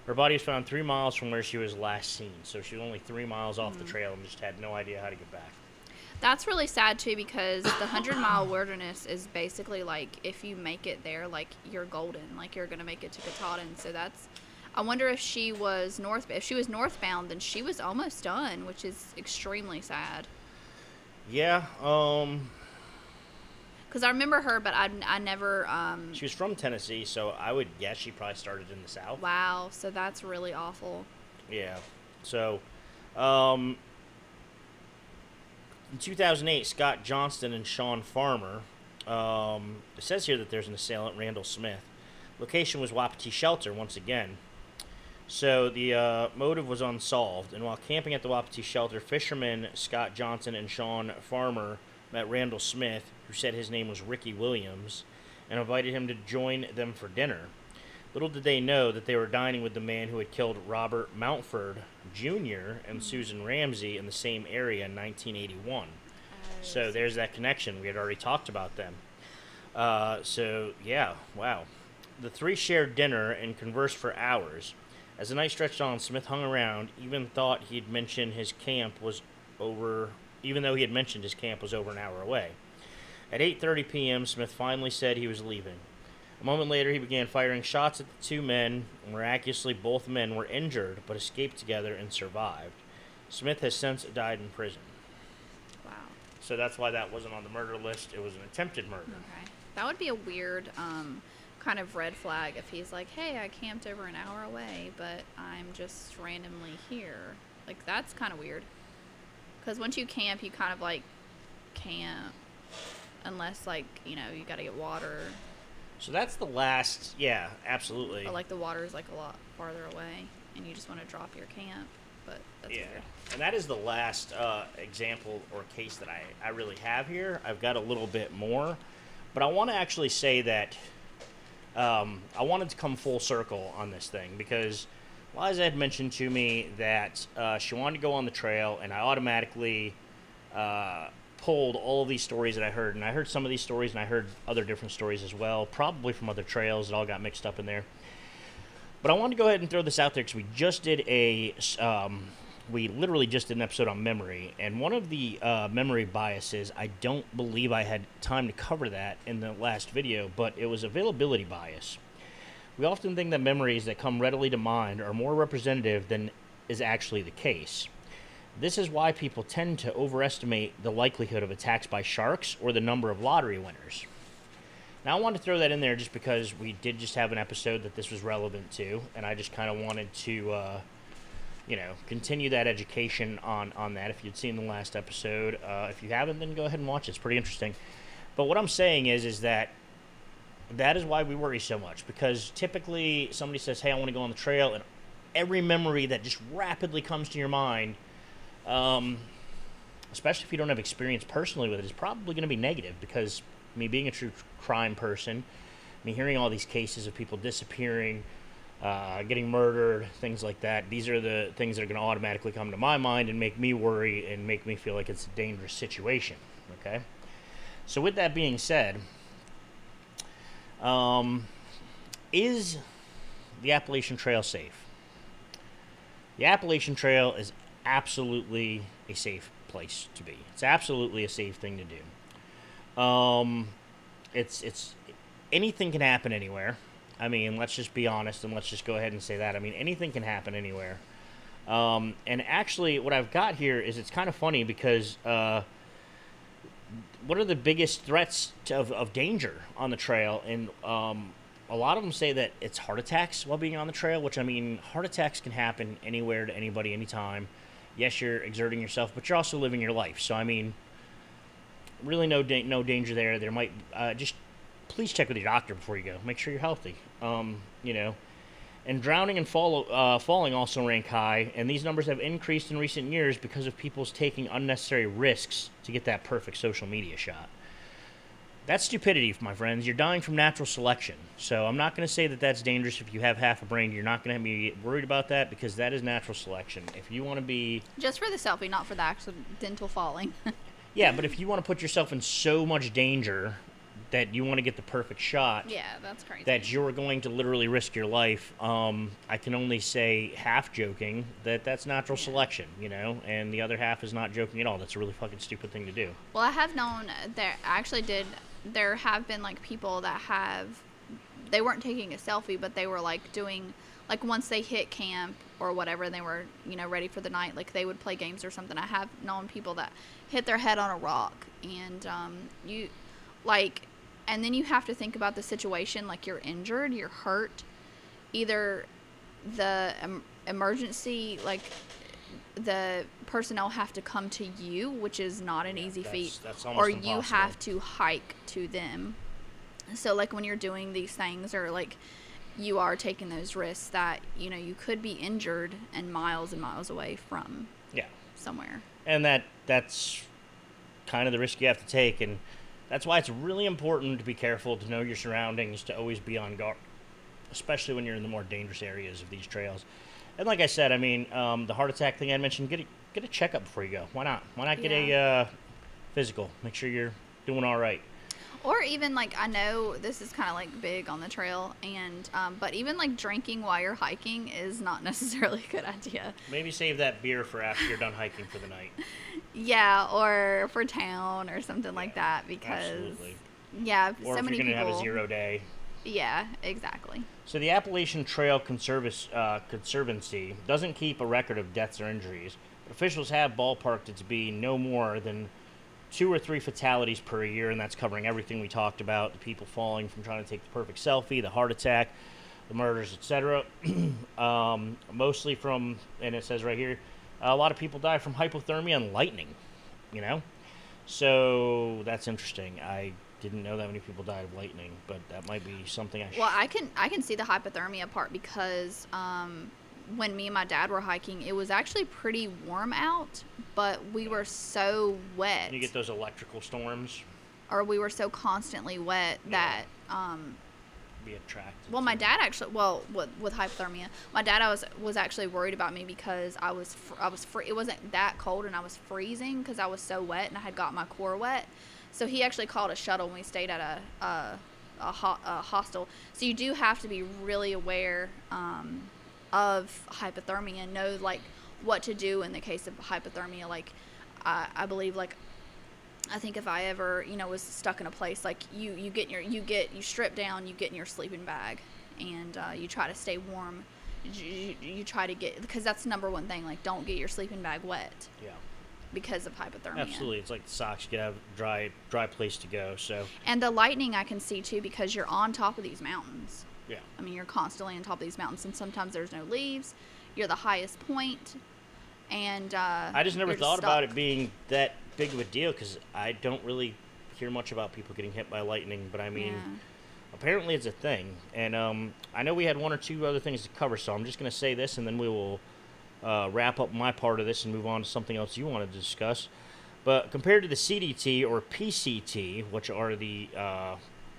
Speaker 1: Her body was found 3 miles from where she was last seen. So she was only 3 miles off the trail and just had no idea how to get back.
Speaker 2: That's really sad, too, because the 100-mile wilderness is basically like, if you make it there, like, you're golden. Like, you're going to make it to Katahdin. So that's... I wonder if she was northbound, then she was almost done, which is extremely sad.
Speaker 1: Yeah,
Speaker 2: because I remember her, but I never...
Speaker 1: She was from Tennessee, so I would guess she probably started in the South.
Speaker 2: Wow, so that's really awful.
Speaker 1: Yeah, so, in 2008, Scott Johnston and Sean Farmer, it says here that there's an assailant, Randall Smith. Location was Wapiti Shelter, once again. So the motive was unsolved, and while camping at the Wapiti Shelter, fishermen Scott Johnson and Sean Farmer met Randall Smith, who said his name was Ricky Williams, and invited him to join them for dinner. Little did they know that they were dining with the man who had killed Robert Mountford Jr. and Susan Ramsey in the same area in 1981. So there's that connection. We had already talked about them. Yeah, wow. The three shared dinner and conversed for hours. As the night stretched on, Smith hung around, even though he had mentioned his camp was over an hour away. At 8:30 p.m., Smith finally said he was leaving. A moment later, he began firing shots at the two men. Miraculously, both men were injured, but escaped together and survived. Smith has since died in prison.
Speaker 2: Wow.
Speaker 1: So that's why that wasn't on the murder list. It was an attempted murder.
Speaker 2: Okay. That would be a weird kind of red flag if he's like, hey, I camped over an hour away, but I'm just randomly here. Like, that's kind of weird. Because once you camp, you kind of, like, camp. Unless, like, you got to get water.
Speaker 1: So that's the last, yeah, absolutely.
Speaker 2: Or, like, the water is, like, a lot farther away, and you just want to drop your camp. But that's weird.
Speaker 1: And that is the last example or case that I really have here. I've got a little bit more. But I want to actually say that I wanted to come full circle on this thing because Liza had mentioned to me that she wanted to go on the trail, and I automatically pulled all of these stories that I heard. And I heard some of these stories, and I heard other different stories as well, probably from other trails. It all got mixed up in there. But I wanted to go ahead and throw this out there because we just did we literally just did an episode on memory, and one of the memory biases, I don't believe I had time to cover that in the last video, but it was availability bias. We often think that memories that come readily to mind are more representative than is actually the case. This is why people tend to overestimate the likelihood of attacks by sharks or the number of lottery winners. Now, I wanted to throw that in there just because we did just have an episode that this was relevant to, and I just kind of wanted to continue that education on that. If you'd seen the last episode, if you haven't, then go ahead and watch it. It's pretty interesting. But what I'm saying is that is why we worry so much, because typically somebody says, hey, I want to go on the trail, and every memory that just rapidly comes to your mind, especially if you don't have experience personally with it, is probably going to be negative, because me being a true crime person, I mean, hearing all these cases of people disappearing, getting murdered, things like that, these are the things that are going to automatically come to my mind and make me worry and make me feel like it's a dangerous situation, okay? So with that being said, is the Appalachian Trail safe? The Appalachian Trail is absolutely a safe place to be. It's absolutely a safe thing to do. It's anything can happen anywhere. I mean, let's just be honest and let's just go ahead and say that. I mean, anything can happen anywhere. And actually, what I've got here is it's kind of funny because what are the biggest threats of danger on the trail? And a lot of them say that it's heart attacks while being on the trail, which, I mean, heart attacks can happen anywhere to anybody, anytime. Yes, you're exerting yourself, but you're also living your life. So, I mean, really no danger there. There might just please check with your doctor before you go. Make sure you're healthy. You know, and drowning and falling also rank high, and these numbers have increased in recent years because of people's taking unnecessary risks to get that perfect social media shot. That's stupidity, my friends. You're dying from natural selection. So I'm not going to say that that's dangerous. If you have half a brain, you're not going to be worried about that because that is natural selection. If you want to be...
Speaker 2: Just for the selfie, not for the accidental falling.
Speaker 1: Yeah, but if you want to put yourself in so much danger that you want to get the perfect shot...
Speaker 2: Yeah, that's crazy.
Speaker 1: That you're going to literally risk your life, I can only say, half joking, that that's natural selection, you know? And the other half is not joking at all. That's a really fucking stupid thing to do.
Speaker 2: Well, I have known that there have been, like, people that they weren't taking a selfie, but they were, like, doing, like, once they hit camp or whatever, and they were, you know, ready for the night, like, they would play games or something. I have known people that hit their head on a rock, and, and then you have to think about the situation, like, you're injured, you're hurt, either the emergency, like, the personnel have to come to you, which is not an easy feat,
Speaker 1: that's
Speaker 2: or
Speaker 1: impossible.
Speaker 2: You have to hike to them. So, like, when you're doing these things, or, like, you are taking those risks that, you know, you could be injured and miles away from somewhere.
Speaker 1: And that's kind of the risk you have to take, and that's why it's really important to be careful, to know your surroundings, to always be on guard, especially when you're in the more dangerous areas of these trails. And like I said, I mean, the heart attack thing I mentioned, get a checkup before you go. Why not? Why not get a physical? Make sure you're doing all right.
Speaker 2: Or even, like, I know this is kind of, like, big on the trail, and but even, like, drinking while you're hiking is not necessarily a good idea.
Speaker 1: Maybe save that beer for after you're done hiking for the night.
Speaker 2: Yeah, or for town or something like that, because
Speaker 1: absolutely.
Speaker 2: Yeah,
Speaker 1: or
Speaker 2: so
Speaker 1: if
Speaker 2: many
Speaker 1: you're going to
Speaker 2: people
Speaker 1: have a 0 day.
Speaker 2: Yeah, exactly.
Speaker 1: So the Appalachian Trail Conservancy doesn't keep a record of deaths or injuries, but officials have ballparked it to be no more than 2 or 3 fatalities per year, and that's covering everything we talked about, the people falling from trying to take the perfect selfie, the heart attack, the murders, etc. Mostly from, and it says right here, a lot of people die from hypothermia and lightning, you know? So that's interesting. I didn't know that many people died of lightning, but that might be something I should...
Speaker 2: Well, I can see the hypothermia part because when me and my dad were hiking, it was actually pretty warm out, but we were so wet.
Speaker 1: You get those electrical storms?
Speaker 2: Or we were so constantly wet that...
Speaker 1: be attracted.
Speaker 2: Well, my dad actually... Well, with hypothermia, my dad was actually worried about me because I was it wasn't that cold, and I was freezing because I was so wet, and I had got my core wet. So he actually called a shuttle when we stayed at a hostel. So you do have to be really aware of hypothermia and know, like, what to do in the case of hypothermia. Like, I believe, like, I think if I ever, you know, was stuck in a place, like, you strip down, you get in your sleeping bag, and you try to stay warm. You try to get, because that's the number one thing, like, don't get your sleeping bag wet. Yeah. Because of hypothermia.
Speaker 1: Absolutely. It's like the socks, you have a dry place to go. So.
Speaker 2: And the lightning I can see too, because you're on top of these mountains.
Speaker 1: Yeah.
Speaker 2: I mean, you're constantly on top of these mountains, and sometimes there's no leaves. You're the highest point, and
Speaker 1: I just never thought about it being that big of a deal, because I don't really hear much about people getting hit by lightning, but I mean, apparently it's a thing. And I know we had 1 or 2 other things to cover, so I'm just going to say this, and then we will wrap up my part of this and move on to something else you wanted to discuss. But compared to the CDT or PCT, which are the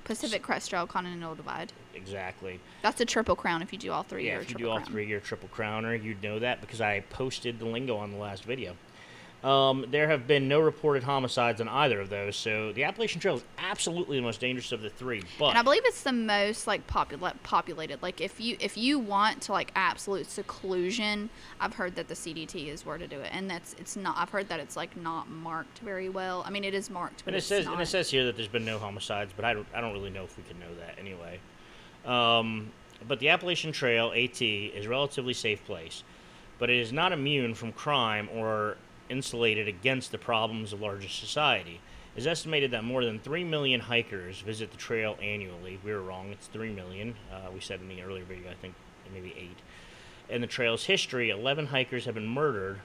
Speaker 2: Pacific Crest Trail, Continental Divide.
Speaker 1: Exactly.
Speaker 2: That's a triple crown if you do all three.
Speaker 1: Yeah, if you do all three, you're a triple crowner. You'd know that because I posted the lingo on the last video. There have been no reported homicides on either of those, so the Appalachian Trail is absolutely the most dangerous of the three. But
Speaker 2: and I believe it's the most like populated. Like if you want to like absolute seclusion, I've heard that the CDT is where to do it, and it's not. I've heard that it's like not marked very well. I mean, it is marked, but
Speaker 1: and it says here that there's been no homicides, but I don't really know if we can know that anyway. But the Appalachian Trail AT is a relatively safe place, but it is not immune from crime or insulated against the problems of larger society. It is estimated that more than 3 million hikers visit the trail annually. We were wrong, it's 3 million. We said in the earlier video, I think maybe 8. In the trail's history, 11 hikers have been murdered.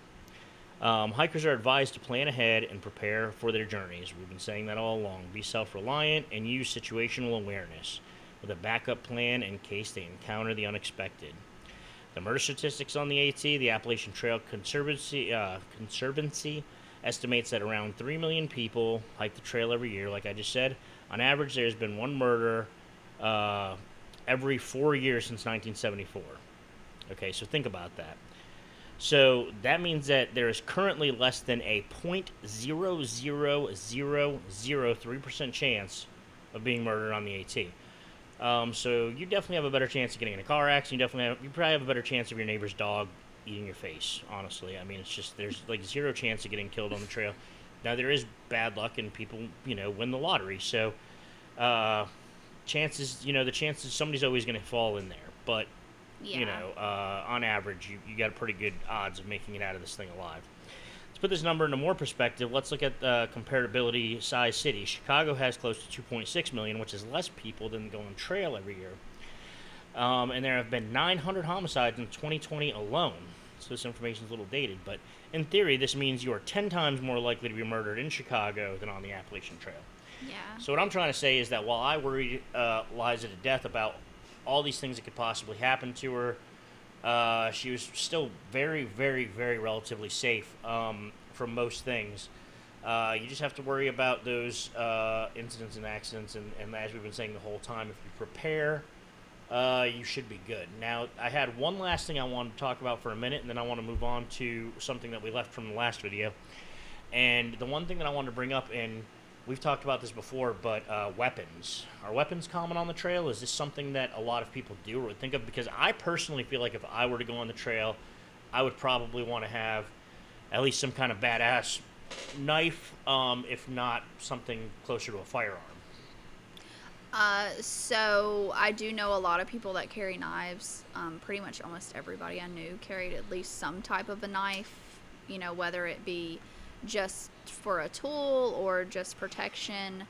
Speaker 1: Hikers are advised to plan ahead and prepare for their journeys. We've been saying that all along. Be self-reliant and use situational awareness with a backup plan in case they encounter the unexpected. The murder statistics on the AT, the Appalachian Trail Conservancy estimates that around 3 million people hike the trail every year, like I just said. On average, there's been one murder every 4 years since 1974. Okay, so think about that. So that means that there is currently less than a 0.00003% chance of being murdered on the AT. So you definitely have a better chance of getting in a car accident. You probably have a better chance of your neighbor's dog eating your face, honestly. I mean, it's just, there's like zero chance of getting killed on the trail. Now, there is bad luck and people, win the lottery. So, chances, the chances somebody's always going to fall in there. But, on average, you got a pretty good odds of making it out of this thing alive. To put this number into more perspective, let's look at comparability size cities. Chicago has close to 2.6 million, which is less people than go on trail every year. And there have been 900 homicides in 2020 alone. So this information is a little dated, but in theory, this means you are 10 times more likely to be murdered in Chicago than on the Appalachian Trail.
Speaker 2: Yeah.
Speaker 1: So what I'm trying to say is that while I worried Liza to death about all these things that could possibly happen to her, she was still very, very, very relatively safe from most things. You just have to worry about those incidents and accidents, and as we've been saying the whole time, if you prepare, you should be good. Now, I had one last thing I wanted to talk about for a minute, and then I want to move on to something that we left from the last video. And the one thing that I wanted to bring up, and we've talked about this before, but weapons. Are weapons common on the trail? Is this something that a lot of people do or would think of? Because I personally feel like if I were to go on the trail, I would probably want to have at least some kind of badass knife, if not something closer to a firearm.
Speaker 2: So I do know a lot of people that carry knives. Pretty much almost everybody I knew carried at least some type of a knife, whether it be just for a tool or just protection.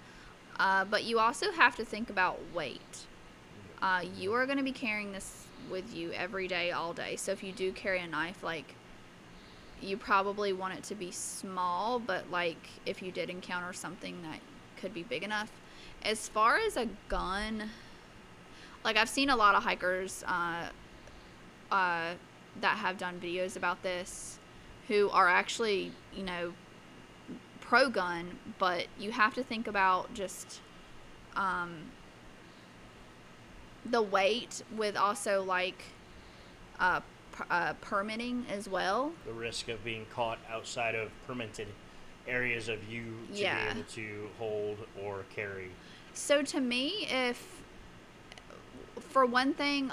Speaker 2: But you also have to think about weight. You are going to be carrying this with you every day, all day. So if you do carry a knife, you probably want it to be small, but if you did encounter something that could be big enough. As far as a gun, I've seen a lot of hikers that have done videos about this who are actually, pro-gun, but you have to think about just the weight with also, permitting as well.
Speaker 1: The risk of being caught outside of permitted areas of you to be able to hold or carry.
Speaker 2: So to me, for one thing,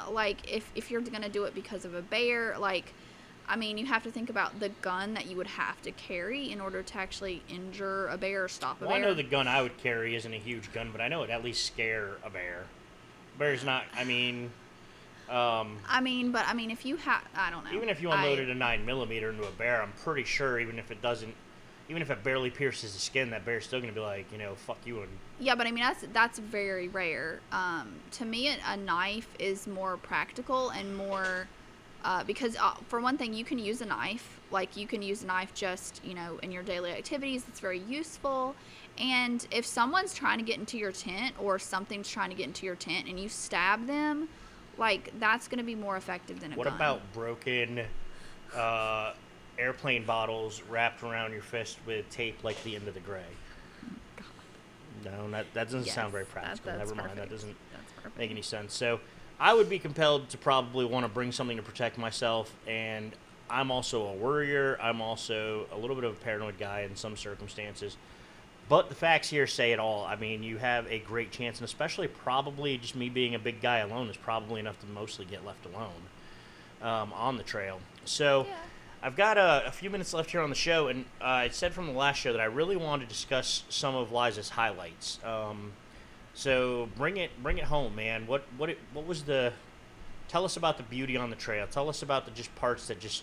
Speaker 2: if you're going to do it because of a bear, you have to think about the gun that you would have to carry in order to actually injure a bear or stop a bear.
Speaker 1: I know the gun I would carry isn't a huge gun, but I know it'd at least scare a bear. Bear's not, if you have, I don't know. Even if you unloaded a 9mm into a bear, I'm pretty sure even if it barely pierces the skin, that bear's still going to be like, fuck you.
Speaker 2: Yeah, but that's very rare. To me, a knife is more practical and more, because for one thing, you can use a knife. You can use a knife just, in your daily activities. It's very useful. And if someone's trying to get into your tent or something's trying to get into your tent and you stab them, that's going to be more effective than a gun.
Speaker 1: What about broken airplane bottles wrapped around your fist with tape like the end of the Gray?
Speaker 2: God.
Speaker 1: That doesn't
Speaker 2: Yes,
Speaker 1: sound very practical.
Speaker 2: that's
Speaker 1: Never mind.
Speaker 2: perfect.
Speaker 1: That doesn't
Speaker 2: That's perfect.
Speaker 1: make any sense. So I would be compelled to probably want to bring something to protect myself, and I'm also a worrier. I'm also a little bit of a paranoid guy in some circumstances. But the facts here say it all. I mean, you have a great chance, and especially probably just me being a big guy alone is probably enough to mostly get left alone on the trail. So
Speaker 2: Yeah.
Speaker 1: I've got a few minutes left here on the show, and I said from the last show that I really wanted to discuss some of Liza's highlights. So bring it home, man. What was the? Tell us about the beauty on the trail. Tell us about the just parts that just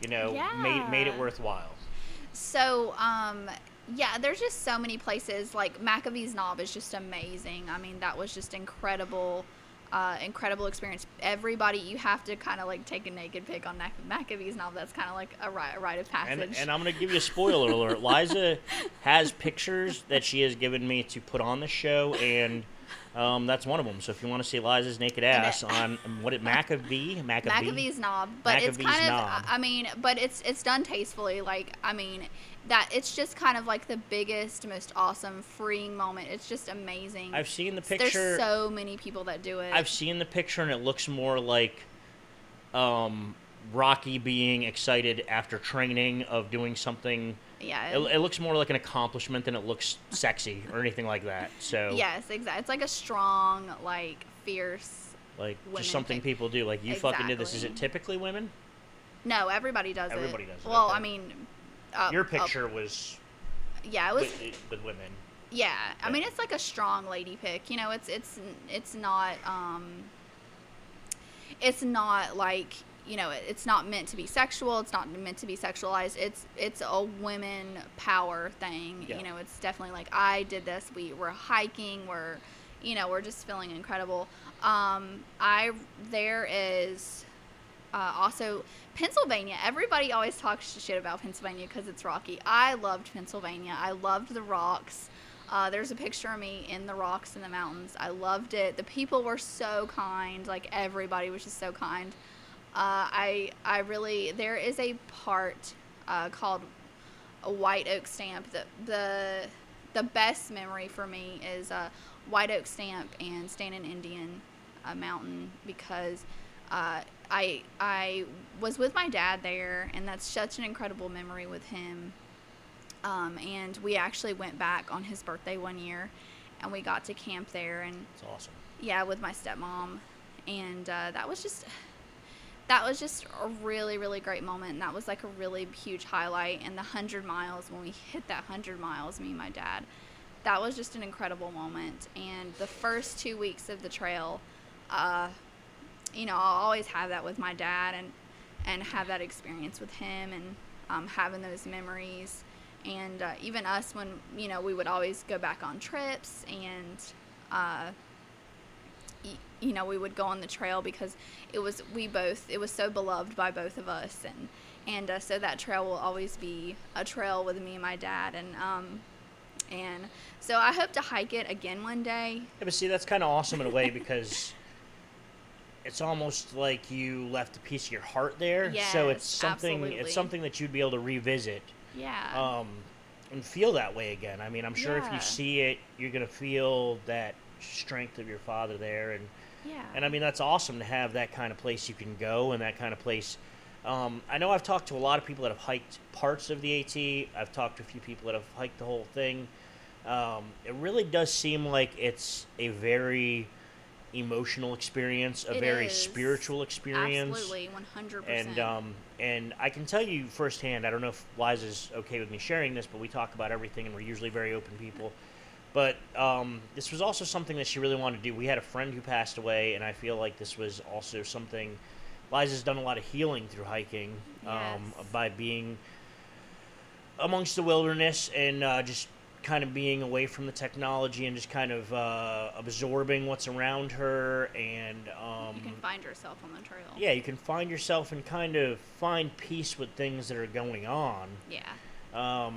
Speaker 1: made it worthwhile.
Speaker 2: So, yeah, there's just so many places. Like McAvee's Knob is just amazing. I mean, that was just incredible experience. Everybody, you have to kind of like take a naked pic on McAvee's Knob. That's kind of like a rite of passage.
Speaker 1: And I'm going to give you a spoiler alert. Liza has pictures that she has given me to put on the show, and that's one of them. So if you want to see Liza's naked ass on McAvee's
Speaker 2: Knob, but it's
Speaker 1: McAvee's
Speaker 2: kind
Speaker 1: Knob.
Speaker 2: of, I mean, but it's done tastefully. Like, I mean, that it's just kind of like the biggest, most awesome, freeing moment. It's just amazing.
Speaker 1: I've seen the picture.
Speaker 2: There's so many people that do it.
Speaker 1: I've seen the picture, and it looks more like Rocky being excited after training of doing something.
Speaker 2: Yeah.
Speaker 1: It looks more like an accomplishment than it looks sexy or anything like that. So
Speaker 2: Yes, exactly. It's like a strong, like fierce.
Speaker 1: like
Speaker 2: women
Speaker 1: just something
Speaker 2: pic.
Speaker 1: people do. Like you fucking did this. Is it
Speaker 2: Exactly.
Speaker 1: typically women?
Speaker 2: No, everybody does
Speaker 1: Everybody
Speaker 2: it.
Speaker 1: does it,
Speaker 2: Well,
Speaker 1: okay.
Speaker 2: I mean,
Speaker 1: Your picture was
Speaker 2: yeah, it was.
Speaker 1: with women.
Speaker 2: Yeah, I mean, it's like a strong lady pick. You know, it's not like, you know, it's not meant to be sexual. It's not meant to be sexualized. It's a women power thing.
Speaker 1: Yeah.
Speaker 2: You know, it's definitely like, I did this. We're hiking. We're just feeling incredible. There is also Pennsylvania. Everybody always talks shit about Pennsylvania because it's rocky. I loved Pennsylvania. I loved the rocks. There's a picture of me in the rocks in the mountains. I loved it. The people were so kind. Like, everybody was just so kind. There is a part called a White Oak Stamp. The best memory for me is White Oak Stamp and Standing Indian Mountain, because I was with my dad there, and that's such an incredible memory with him. And we actually went back on his birthday one year, and we got to camp there, and
Speaker 1: It's awesome.
Speaker 2: yeah, with my stepmom, and that was just a really, really great moment, and that was like a really huge highlight. And the 100 miles, when we hit that 100 miles, me and my dad, that was just an incredible moment. And the first 2 weeks of the trail, I'll always have that with my dad, and have that experience with him, and having those memories. And even us, when, we would always go back on trips, and we would go on the trail because it was so beloved by both of us, and so that trail will always be a trail with me and my dad, and so I hope to hike it again one day.
Speaker 1: Yeah, but see, that's kind of awesome in a way, because it's almost like you left a piece of your heart there. So it's
Speaker 2: Yes,
Speaker 1: something
Speaker 2: absolutely.
Speaker 1: it's something that you'd be able to revisit.
Speaker 2: Yeah.
Speaker 1: And feel that way again. I mean, I'm sure if
Speaker 2: Yeah.
Speaker 1: you see it, you're gonna feel that strength of your father there, and
Speaker 2: Yeah.
Speaker 1: I mean, that's awesome to have that kind of place you can go, and that kind of place. I know I've talked to a lot of people that have hiked parts of the AT. I've talked to a few people that have hiked the whole thing. It really does seem like it's a very emotional experience, a
Speaker 2: It
Speaker 1: very
Speaker 2: is.
Speaker 1: spiritual experience.
Speaker 2: Absolutely, 100%.
Speaker 1: And I can tell you firsthand, I don't know if Liza's okay with me sharing this, but we talk about everything, and we're usually very open people. But this was also something that she really wanted to do. We had a friend who passed away, and I feel like this was also something. Liza's done a lot of healing through hiking,
Speaker 2: Yes.
Speaker 1: by being amongst the wilderness, and just kind of being away from the technology, and just kind of absorbing what's around her. And
Speaker 2: you can find yourself on the trail.
Speaker 1: yeah, you can find yourself and kind of find peace with things that are going on.
Speaker 2: Yeah.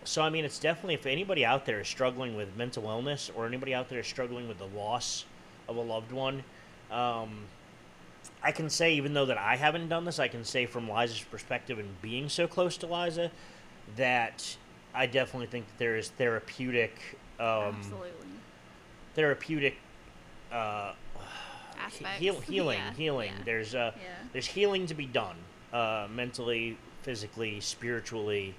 Speaker 1: So, I mean, it's definitely, if anybody out there is struggling with mental illness, or anybody out there is struggling with the loss of a loved one, I can say, even though that I haven't done this, I can say from Liza's perspective, and being so close to Liza, that I definitely think that there is therapeutic
Speaker 2: Absolutely.
Speaker 1: therapeutic
Speaker 2: Aspects.
Speaker 1: healing.
Speaker 2: Yeah.
Speaker 1: There's healing to be done, mentally, physically, spiritually.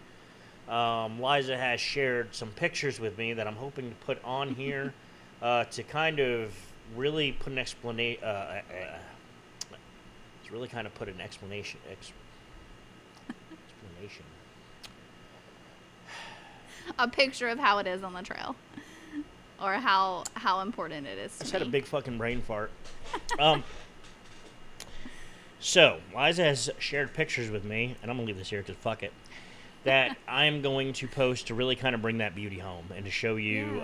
Speaker 1: Liza has shared some pictures with me that I'm hoping to put on here to kind of really put an explanation. To really kind of put an explanation.
Speaker 2: A picture of how it is on the trail, or how important it is to
Speaker 1: I just
Speaker 2: me.
Speaker 1: had a big fucking brain fart. So Liza has shared pictures with me, and I'm gonna leave this here because fuck it. That I'm going to post to really kind of bring that beauty home and to show you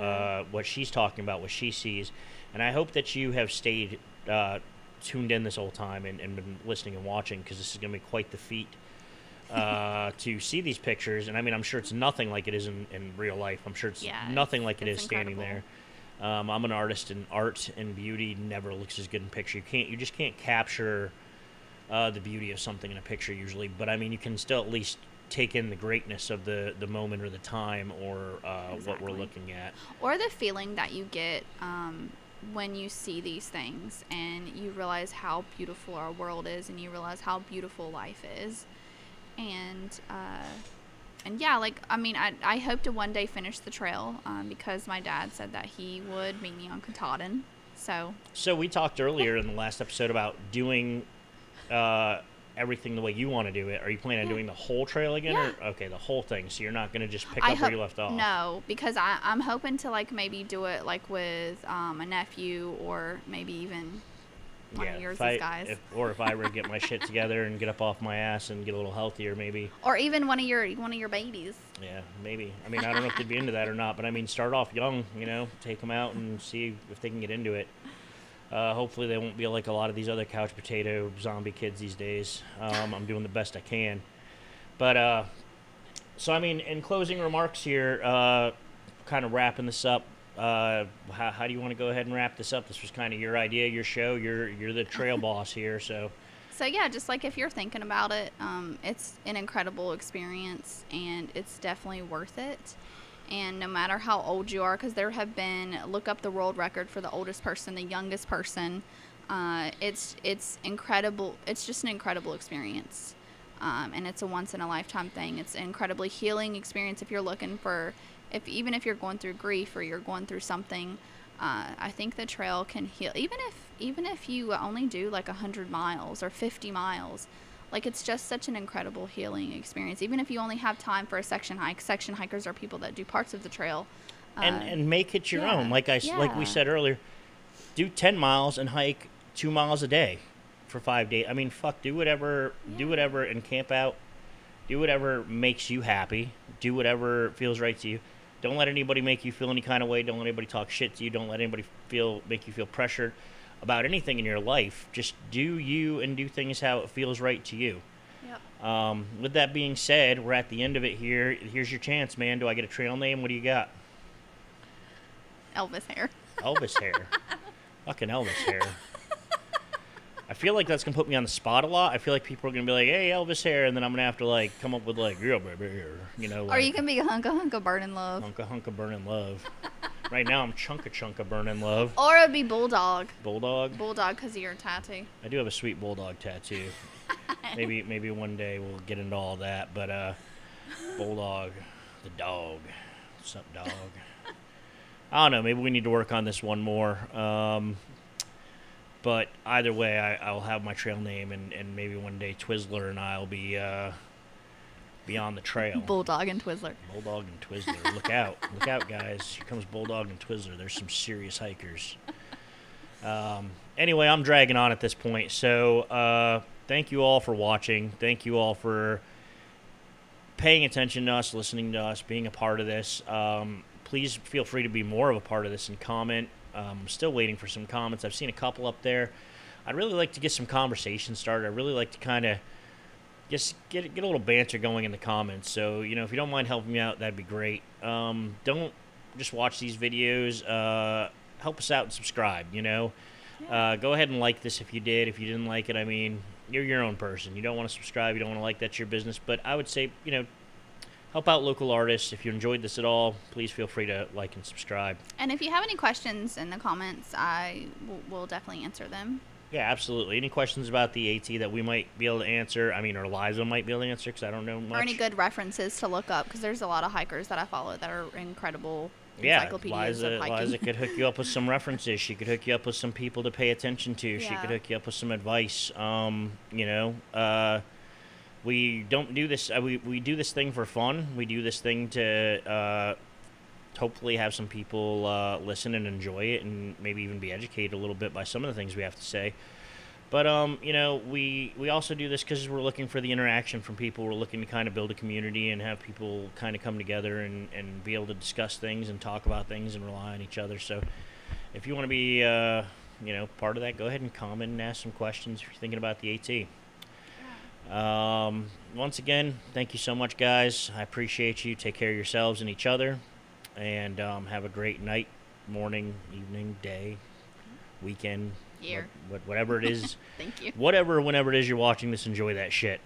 Speaker 1: what she's talking about, what she sees, and I hope that you have stayed tuned in this whole time and been listening and watching, because this is gonna be quite the feat. To see these pictures, and I mean, I'm sure it's nothing like it is in real life. I'm sure it's nothing like it is standing there. I'm an artist, and art and beauty never looks as good in picture. You just can't capture the beauty of something in a picture usually, but I mean, you can still at least take in the greatness of the moment or the time or what we're looking at.
Speaker 2: Or the feeling that you get when you see these things and you realize how beautiful our world is, and you realize how beautiful life is. And yeah, like, I mean, I hope to one day finish the trail because my dad said that he would meet me on Katahdin. So
Speaker 1: we talked earlier in the last episode about doing everything the way you want to do it. Are you planning on doing the whole trail again?
Speaker 2: Yeah.
Speaker 1: Or, okay, the whole thing. So you're not going to just pick up where you left off?
Speaker 2: No, because I'm hoping to, like, maybe do it, like, with a nephew, or maybe even one of yours guys.
Speaker 1: If I ever get my shit together and get up off my ass and get a little healthier, maybe.
Speaker 2: Or even one of your babies.
Speaker 1: Yeah, maybe. I mean, I don't know if they'd be into that or not, but I mean, start off young, take them out and see if they can get into it. Hopefully they won't be like a lot of these other couch potato zombie kids these days. I'm doing the best I can. But, so I mean, in closing remarks here, kind of wrapping this up, how do you want to go ahead and wrap this up? This was kind of your idea, your show. You're the trail boss here, so.
Speaker 2: So yeah, just like if you're thinking about it, it's an incredible experience, and it's definitely worth it. And no matter how old you are, because there have been, look up the world record for the oldest person, the youngest person. It's incredible. It's just an incredible experience, and it's a once in a lifetime thing. It's an incredibly healing experience if you're looking for. Even if you're going through grief or you're going through something, I think the trail can heal. Even if you only do like 100 miles or 50 miles, like, it's just such an incredible healing experience. Even if you only have time for a section hike. Section hikers are people that do parts of the trail.
Speaker 1: And make it your own. Like we said earlier, do 10 miles and hike 2 miles a day for 5 days. I mean, fuck, do whatever and camp out. Do whatever makes you happy. Do whatever feels right to you. Don't let anybody make you feel any kind of way. Don't let anybody talk shit to you. Don't let anybody make you feel pressured about anything in your life. Just do you and do things how it feels right to you. Yep. With that being said, we're at the end of it here. Here's your chance, man. Do I get a trail name? What do you got?
Speaker 2: Elvis hair.
Speaker 1: Elvis hair. Fucking Elvis hair. I feel like that's going to put me on the spot a lot. I feel like people are going to be like, hey, Elvis hair, and then I'm going to have to, like, come up with, like, yeah, baby hair, Like,
Speaker 2: or you can be hunka burning love.
Speaker 1: Hunka burning love. Right now I'm chunka burning love.
Speaker 2: Or it would be bulldog.
Speaker 1: Bulldog?
Speaker 2: Bulldog, because of your tattoo.
Speaker 1: I do have a sweet bulldog tattoo. Maybe one day we'll get into all that, but bulldog, the dog. What's up, dog? I don't know. Maybe we need to work on this one more. But either way, I'll have my trail name, and maybe one day Twizzler and I'll be on the trail.
Speaker 2: Bulldog and Twizzler.
Speaker 1: Bulldog and Twizzler. Look out. Look out, guys. Here comes Bulldog and Twizzler. There's some serious hikers. Anyway, I'm dragging on at this point. So thank you all for watching. Thank you all for paying attention to us, listening to us, being a part of this. Please feel free to be more of a part of this and comment. I'm still waiting for some comments. I've seen a couple up there. I'd really like to get some conversation started. I'd really like to kind of just get a little banter going in the comments. So, if you don't mind helping me out, that'd be great. Don't just watch these videos. Help us out and subscribe, Yeah. Go ahead and like this if you did. If you didn't like it, I mean, you're your own person. You don't want to subscribe. You don't want to like, that's your business. But I would say, help out local artists. If you enjoyed this at all, please feel free to like and subscribe.
Speaker 2: And if you have any questions in the comments, I will definitely answer them.
Speaker 1: Yeah, absolutely. Any questions about the AT that we might be able to answer? I mean, or Liza might be able to answer, because I don't know much.
Speaker 2: Or any good references to look up, because there's a lot of hikers that I follow that are incredible encyclopedias of hiking.
Speaker 1: Liza could hook you up with some references. She could hook you up with some people to pay attention to.
Speaker 2: Yeah.
Speaker 1: She could hook you up with some advice. We don't do this. We do this thing for fun. We do this thing to hopefully have some people listen and enjoy it, and maybe even be educated a little bit by some of the things we have to say. But we also do this because we're looking for the interaction from people. We're looking to kind of build a community and have people kind of come together and be able to discuss things and talk about things and rely on each other. So if you want to be part of that, go ahead and comment and ask some questions if you're thinking about the AT. Once again, thank you so much, guys. I appreciate you. Take care of yourselves and each other, and have a great night, morning, evening, day, weekend,
Speaker 2: year,
Speaker 1: whatever it is.
Speaker 2: Thank you.
Speaker 1: Whenever it is you're watching this, enjoy that shit.